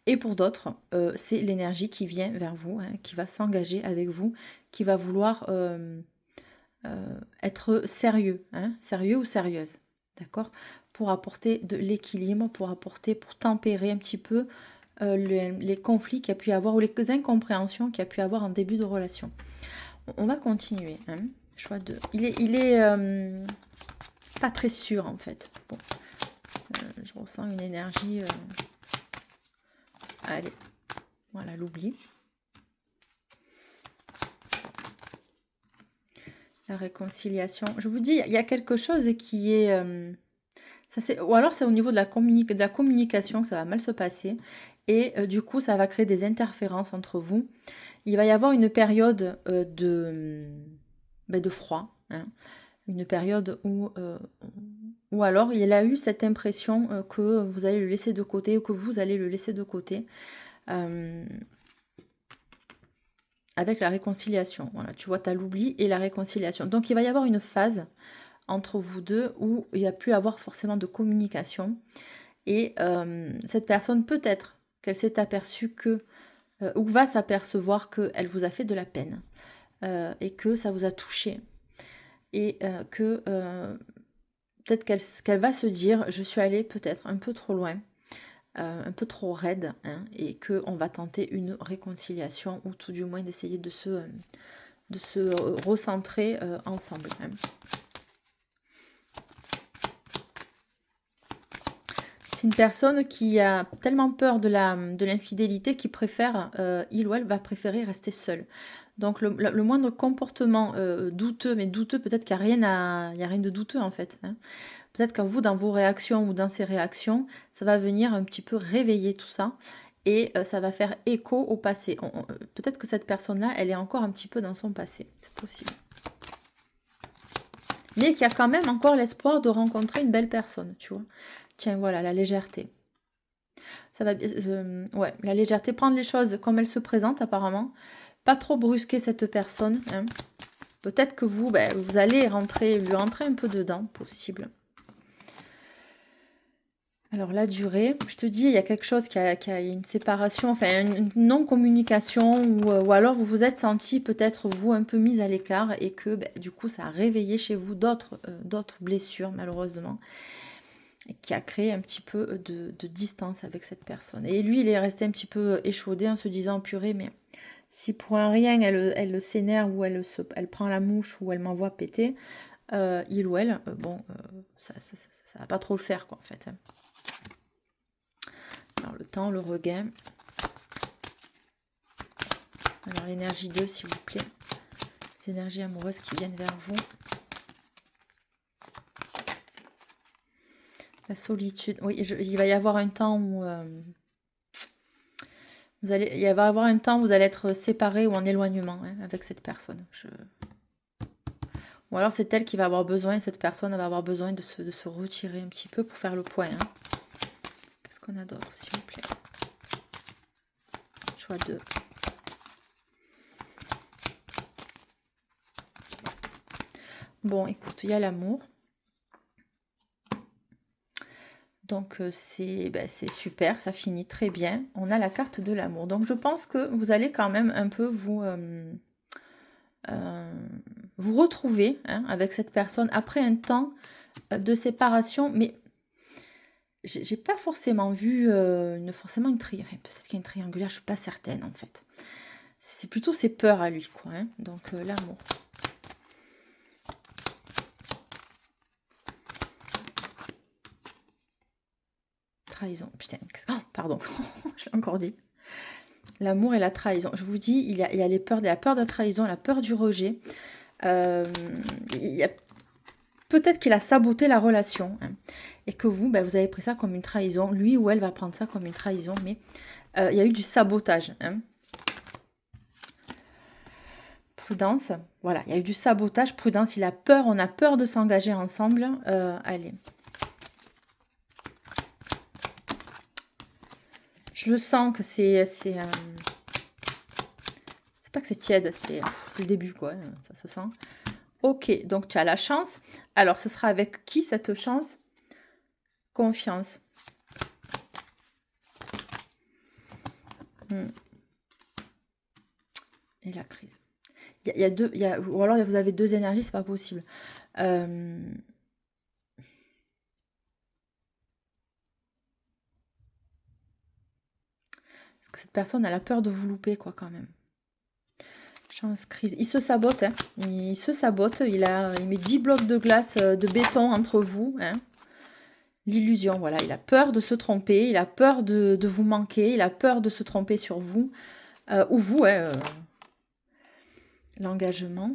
Et pour d'autres, c'est l'énergie qui vient vers vous, hein, qui va s'engager avec vous, qui va vouloir être sérieux, hein, sérieux ou sérieuse, d'accord? Pour apporter de l'équilibre, pour tempérer un petit peu les conflits qu'il y a pu y avoir ou les incompréhensions qu'il y a pu y avoir en début de relation. On va continuer. Hein. Choix 2. Il est pas très sûr en fait. Bon. Je ressens une énergie. Allez. Voilà, l'oubli. La réconciliation. Je vous dis, il y a quelque chose qui est... ou alors c'est au niveau de la communication que ça va mal se passer. Et du coup, ça va créer des interférences entre vous. Il va y avoir une période de froid. Hein. Une période où... ou alors, il a eu cette impression que vous allez le laisser de côté ou que vous allez le laisser de côté. Avec la réconciliation. Voilà, tu vois, tu as l'oubli et la réconciliation. Donc, il va y avoir une phase entre vous deux où il n'y a plus avoir forcément de communication. Et cette personne, peut-être qu'elle s'est aperçue que, ou va s'apercevoir qu'elle vous a fait de la peine et que ça vous a touché. Et que peut-être qu'elle va se dire, je suis allée peut-être un peu trop loin. Un peu trop raide, hein, et qu'on va tenter une réconciliation ou tout du moins d'essayer de se recentrer ensemble. Hein. C'est une personne qui a tellement peur de l'infidélité qu'il préfère, il ou elle va préférer rester seul. Donc le moindre comportement douteux, mais douteux, peut-être qu'il n'y a rien de douteux en fait. Hein. Peut-être que vous, dans vos réactions ou dans ses réactions, ça va venir un petit peu réveiller tout ça et ça va faire écho au passé. Peut-être que cette personne-là, elle est encore un petit peu dans son passé. C'est possible. Mais qu'il y a quand même encore l'espoir de rencontrer une belle personne, tu vois. Tiens, voilà, la légèreté. Ça va ouais, la légèreté, prendre les choses comme elles se présentent apparemment. Pas trop brusquer cette personne. Hein. Peut-être que vous, vous allez lui rentrer un peu dedans, possible. Alors la durée, je te dis, il y a quelque chose qui a une séparation, enfin une non-communication, ou alors vous vous êtes senti peut-être vous un peu mise à l'écart et que du coup ça a réveillé chez vous d'autres blessures malheureusement, et qui a créé un petit peu de distance avec cette personne. Et lui il est resté un petit peu échaudé en se disant purée, mais si pour un rien elle s'énerve ou elle prend la mouche ou elle m'envoie péter, il ou elle, ça va pas trop le faire quoi en fait. Alors le temps, le regain. Alors l'énergie 2 s'il vous plaît. Les énergies amoureuses qui viennent vers vous. La solitude. Oui, il va y avoir un temps où il va y avoir un temps où vous allez être séparés ou en éloignement avec cette personne. Ou alors c'est elle qui va avoir besoin, cette personne va avoir besoin de se retirer un petit peu pour faire le point. Qu'est-ce qu'on a d'autre s'il vous plaît? Choix 2. Bon, écoute, il y a l'amour. Donc c'est super, ça finit très bien. On a la carte de l'amour. Donc je pense que vous allez quand même un peu vous retrouver avec cette personne après un temps de séparation. Mais j'ai pas forcément vu forcément une triangulaire. Enfin, peut-être qu'il y a une triangulaire, je suis pas certaine en fait. C'est plutôt ses peurs à lui, quoi. Donc l'amour. Trahison. Putain, oh, pardon, je l'ai encore dit. L'amour et la trahison. Je vous dis, il y a les peurs, la peur de la trahison, la peur du rejet. Peut-être qu'il a saboté la relation. Et que vous, vous avez pris ça comme une trahison. Lui ou elle va prendre ça comme une trahison. Mais il y a eu du sabotage. Prudence. Voilà, il y a eu du sabotage. Prudence, il a peur. On a peur de s'engager ensemble. Allez. Je le sens que c'est pas que c'est tiède, c'est le début, quoi. Ça se sent. Ok, donc tu as la chance. Alors, ce sera avec qui cette chance? Confiance. Et la crise. Il y a deux, ou alors vous avez deux énergies, c'est pas possible. Parce que cette personne, elle a peur de vous louper, quoi, quand même. Chance, crise. Il se sabote, Il se sabote. Il met 10 blocs de glace, de béton entre vous, L'illusion, voilà. Il a peur de se tromper. Il a peur de vous manquer. Il a peur de se tromper sur vous. Ou vous, l'engagement.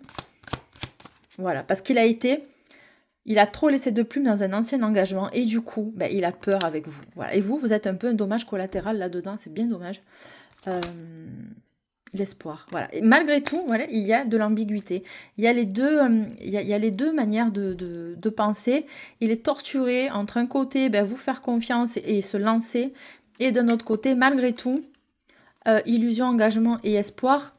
Voilà. Parce qu'il a trop laissé de plumes dans un ancien engagement. Et du coup, il a peur avec vous. Voilà. Et vous êtes un peu un dommage collatéral là-dedans. C'est bien dommage. L'espoir, voilà. Et malgré tout, voilà, il y a de l'ambiguïté. Il y a les deux, il y a les deux manières de penser. Il est torturé entre un côté, vous faire confiance et se lancer, et d'un autre côté, malgré tout, illusion, engagement et espoir.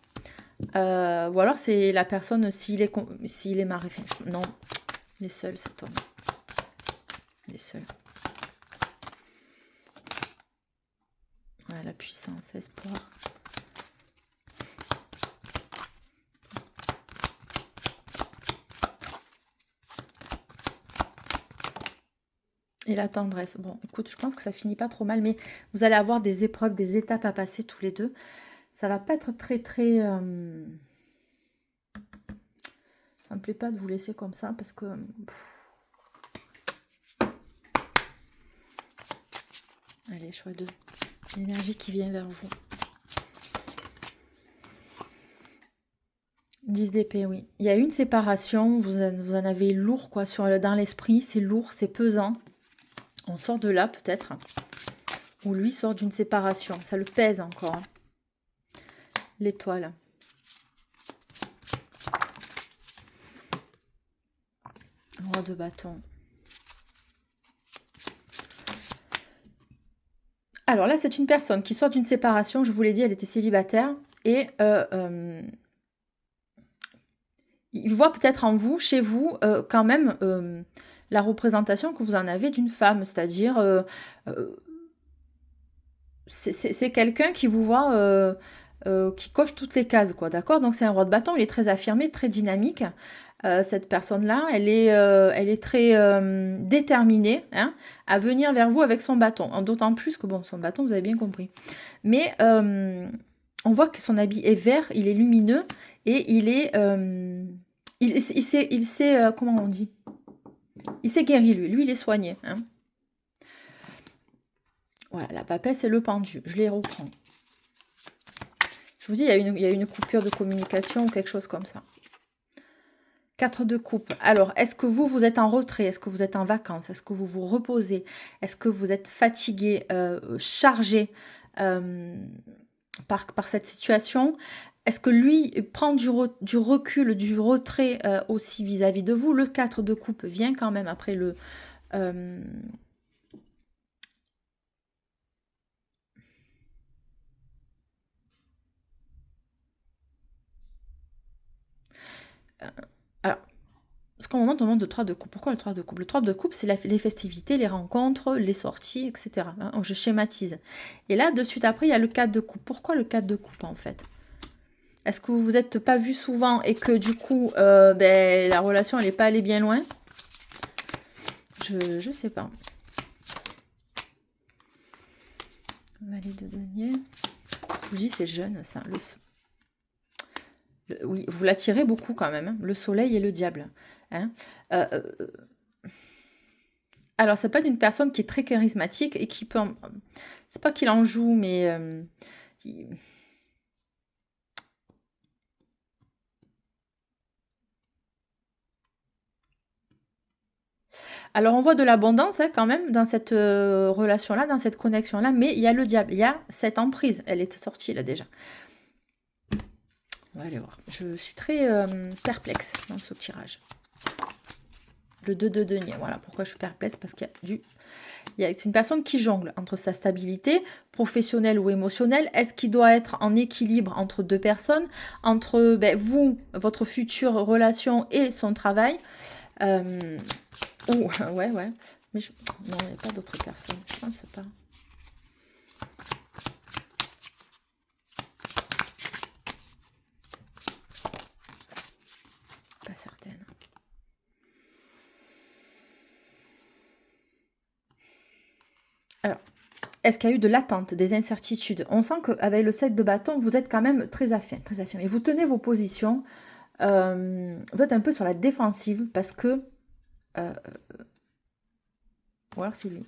Ou alors c'est la personne s'il est marié. Enfin, non, il est seul cet homme. Il est seul. Voilà, la puissance, espoir. Et la tendresse. Bon, écoute, je pense que ça finit pas trop mal, mais vous allez avoir des épreuves, des étapes à passer tous les deux. Ça va pas être très, très... Ça me plaît pas de vous laisser comme ça, parce que... Allez, choix 2. L'énergie qui vient vers vous. 10 d'épée, oui. Il y a une séparation, vous en avez lourd, quoi, dans l'esprit. C'est lourd, c'est pesant. On sort de là, peut-être. Ou lui sort d'une séparation. Ça le pèse encore. L'étoile. Roi de bâton. Alors là, c'est une personne qui sort d'une séparation. Je vous l'ai dit, elle était célibataire. Et il voit peut-être en vous, chez vous, quand même, la représentation que vous en avez d'une femme, c'est-à-dire c'est quelqu'un qui vous voit, qui coche toutes les cases, quoi, d'accord? Donc c'est un roi de bâton, il est très affirmé, très dynamique. Cette personne-là, elle est très déterminée, hein, à venir vers vous avec son bâton. D'autant plus que, bon, son bâton, vous avez bien compris. Mais on voit que son habit est vert, il est lumineux, et il est... il sait comment on dit? Il s'est guéri, lui. Lui, il est soigné, hein. Voilà, la papesse et le pendu. Je les reprends. Je vous dis, il y a une coupure de communication ou quelque chose comme ça. 4 de coupe. Alors, est-ce que vous êtes en retrait? Est-ce que vous êtes en vacances? Est-ce que vous vous reposez? Est-ce que vous êtes fatigué, chargé par cette situation? Est-ce que lui prend du recul, du retrait aussi vis-à-vis de vous? Le 4 de coupe vient quand même après le... alors, ce qu'on montre, on montre de 3 de coupe. Pourquoi le 3 de coupe? Le 3 de coupe, c'est les festivités, les rencontres, les sorties, etc. Hein, je schématise. Et là, de suite après, il y a le 4 de coupe. Pourquoi le 4 de coupe, en fait? Est-ce que vous vous êtes pas vu souvent et que du coup, la relation, elle n'est pas allée bien loin? Je sais pas. Valet de denier. Je vous dis, c'est jeune, ça. Oui, vous l'attirez beaucoup quand même. Hein, le soleil et le diable. Hein. Alors, c'est pas d'une personne qui est très charismatique et qui peut... C'est pas qu'il en joue, mais... Alors, on voit de l'abondance hein, quand même dans cette relation-là, dans cette connexion-là, mais il y a le diable, il y a cette emprise. Elle est sortie là déjà. On va aller voir. Je suis très perplexe dans ce tirage. Le 2 de denier. Voilà pourquoi je suis perplexe, parce qu'il y a du... C'est une personne qui jongle entre sa stabilité professionnelle ou émotionnelle. Est-ce qu'il doit être en équilibre entre deux personnes, entre vous, votre future relation et son travail ouais. Mais non, il n'y a pas d'autres personnes. Je pense pas. Pas certaine. Alors, est-ce qu'il y a eu de l'attente, des incertitudes? On sent qu'avec le 7 de bâton, vous êtes quand même très affirmé. Vous tenez vos positions. Vous êtes un peu sur la défensive parce que... ou alors c'est lui.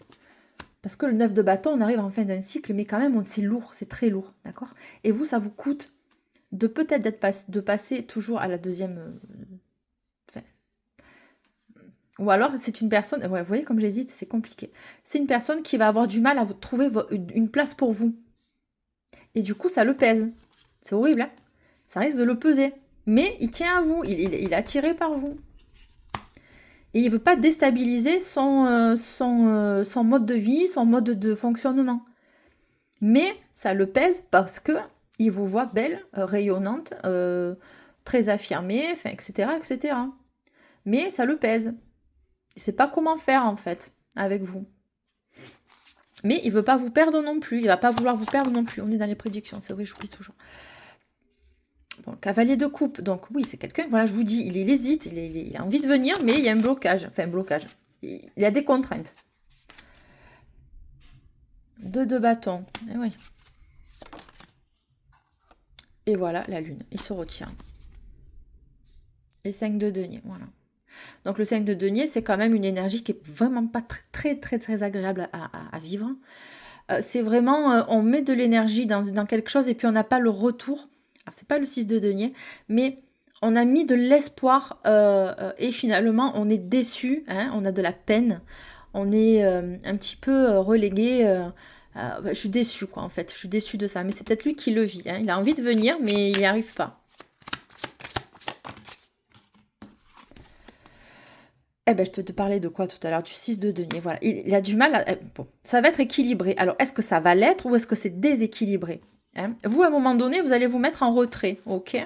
Parce que le 9 de bâton, on arrive en fin d'un cycle, mais quand même, c'est lourd, c'est très lourd, d'accord? Et vous, ça vous coûte de peut-être de passer toujours à la deuxième... ou alors, c'est une personne... Ouais, vous voyez comme j'hésite, c'est compliqué. C'est une personne qui va avoir du mal à vous trouver une place pour vous. Et du coup, ça le pèse. C'est horrible, hein? Ça risque de le peser. Mais il tient à vous, il est attiré par vous. Et il ne veut pas déstabiliser son mode de vie, son mode de fonctionnement. Mais ça le pèse parce que il vous voit belle, rayonnante, très affirmée, enfin, etc., etc. Mais ça le pèse. Il ne sait pas comment faire, en fait, avec vous. Mais il ne veut pas vous perdre non plus. Il ne va pas vouloir vous perdre non plus. On est dans les prédictions, c'est vrai, j'oublie toujours. Bon, cavalier de coupe, donc oui, c'est quelqu'un, voilà, je vous dis, il hésite, il a envie de venir, mais il y a un blocage, enfin un blocage, il y a des contraintes. 2 de bâton, et oui. Et voilà, la lune, il se retient. Et 5 de denier, voilà. Donc le 5 de denier, c'est quand même une énergie qui est vraiment pas très agréable à vivre. C'est vraiment, on met de l'énergie dans quelque chose et puis on n'a pas le retour. Alors, c'est pas le 6 de denier, mais on a mis de l'espoir et finalement, on est déçu, hein, on a de la peine, on est un petit peu relégué. Je suis déçue, quoi, en fait. Je suis déçue de ça. Mais c'est peut-être lui qui le vit. Hein. Il a envie de venir, mais il n'y arrive pas. Eh ben, je te parlais de quoi tout à l'heure? Du 6 de denier. Voilà. Il a du mal à... Bon, ça va être équilibré. Alors, est-ce que ça va l'être ou est-ce que c'est déséquilibré? Hein? Vous, à un moment donné, vous allez vous mettre en retrait. Ok?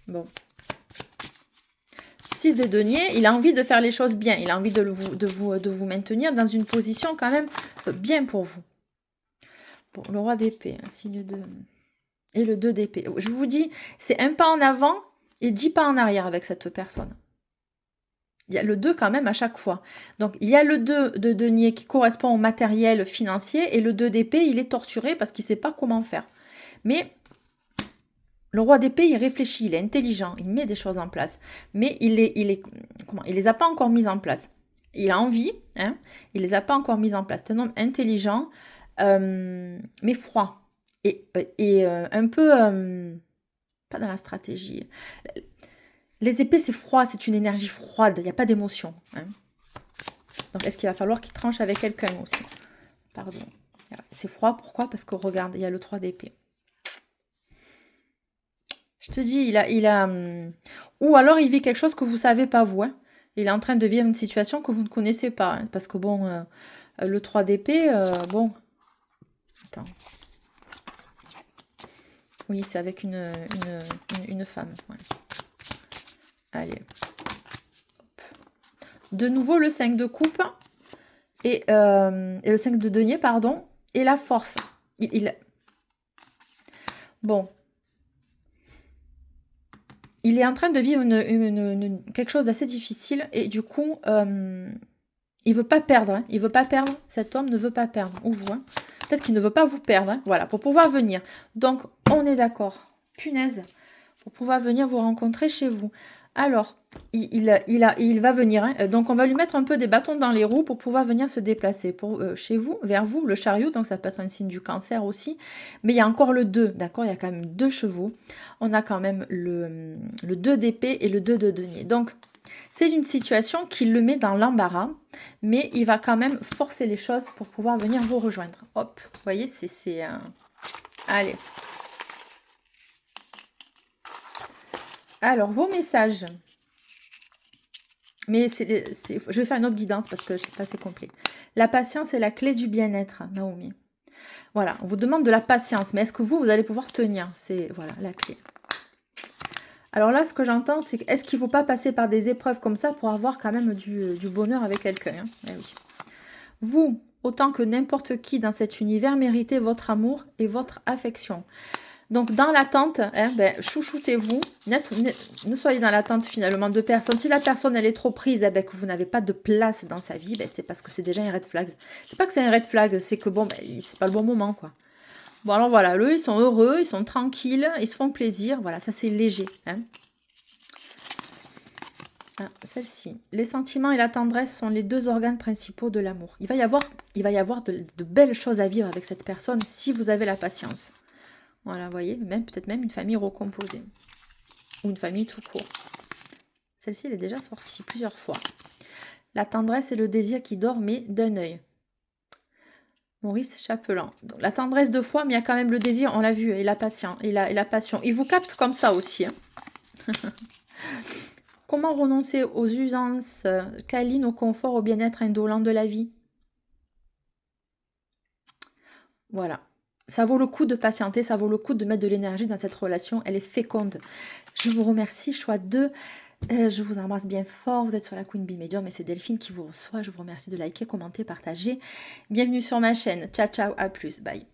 Bon. 6 de denier, il a envie de faire les choses bien. Il a envie de vous maintenir dans une position quand même bien pour vous. Bon, le roi d'épée, signe de... Et le 2 d'épée. Je vous dis, c'est un pas en avant et 10 pas en arrière avec cette personne. Il y a le 2 quand même à chaque fois. Donc, il y a le 2 de denier qui correspond au matériel financier et le 2 d'épée, il est torturé parce qu'il ne sait pas comment faire. Mais le roi d'épée, il réfléchit, il est intelligent, il met des choses en place. Mais il les a pas encore mises en place. Il a envie, hein, il les a pas encore mises en place. C'est un homme intelligent, mais froid. Et un peu... pas dans la stratégie. Les épées, c'est froid, c'est une énergie froide, il n'y a pas d'émotion. Hein. Donc, est-ce qu'il va falloir qu'il tranche avec quelqu'un aussi? Pardon. C'est froid, pourquoi? Parce que regarde, il y a le 3 d'épée. Je te dis, ou alors il vit quelque chose que vous ne savez pas, vous. Hein. Il est en train de vivre une situation que vous ne connaissez pas. Hein, parce que bon, le 3 d'épée, bon... Attends. Oui, c'est avec une femme. Ouais. Allez. Hop. De nouveau, le 5 de coupe et le 5 de denier, pardon, et la force. Bon. Il est en train de vivre quelque chose d'assez difficile et du coup, il veut pas perdre. Hein. Il veut pas perdre. Cet homme ne veut pas perdre. Ou vous. Hein. Peut-être qu'il ne veut pas vous perdre. Hein. Voilà, pour pouvoir venir. Donc, on est d'accord. Punaise. Pour pouvoir venir vous rencontrer chez vous. Alors, il va venir. Hein. Donc, on va lui mettre un peu des bâtons dans les roues pour pouvoir venir se déplacer chez vous, vers vous, le chariot. Donc, ça peut être un signe du cancer aussi. Mais il y a encore le 2. D'accord? Il y a quand même 2 chevaux. On a quand même le 2 d'épée et le 2 de denier. Donc, c'est une situation qui le met dans l'embarras. Mais il va quand même forcer les choses pour pouvoir venir vous rejoindre. Hop, vous voyez, c'est... Allez. Alors, vos messages. Mais je vais faire une autre guidance parce que c'est pas assez complet. La patience est la clé du bien-être, Naomi. Voilà, on vous demande de la patience. Mais est-ce que vous allez pouvoir tenir? C'est, voilà, la clé. Alors là, ce que j'entends, c'est est-ce qu'il ne faut pas passer par des épreuves comme ça pour avoir quand même du bonheur avec quelqu'un? Hein? Eh oui. Vous, autant que n'importe qui dans cet univers, méritez votre amour et votre affection. Donc, dans l'attente, hein, chouchoutez-vous. Ne soyez dans l'attente finalement de personne. Si la personne, elle est trop prise, que vous n'avez pas de place dans sa vie, c'est parce que c'est déjà un red flag. C'est pas que c'est un red flag, c'est que bon, c'est pas le bon moment, quoi. Bon, alors voilà, eux, ils sont heureux, ils sont tranquilles, ils se font plaisir. Voilà, ça, c'est léger. Hein. Ah, celle-ci. Les sentiments et la tendresse sont les 2 organes principaux de l'amour. Il va y avoir de belles choses à vivre avec cette personne si vous avez la patience. Voilà, vous voyez, peut-être même une famille recomposée. Ou une famille tout court. Celle-ci, elle est déjà sortie plusieurs fois. La tendresse et le désir qui dormaient d'un œil. Maurice Chapelan. Donc, la tendresse 2 fois, mais il y a quand même le désir, on l'a vu, et la passion. Il vous capte comme ça aussi. Hein. Comment renoncer aux usances câlines, au confort, au bien-être indolent de la vie? Voilà. Ça vaut le coup de patienter, ça vaut le coup de mettre de l'énergie dans cette relation. Elle est féconde. Je vous remercie, choix 2. Je vous embrasse bien fort. Vous êtes sur la Queen Bee Medium et c'est Delphine qui vous reçoit. Je vous remercie de liker, commenter, partager. Bienvenue sur ma chaîne. Ciao, ciao, à plus. Bye.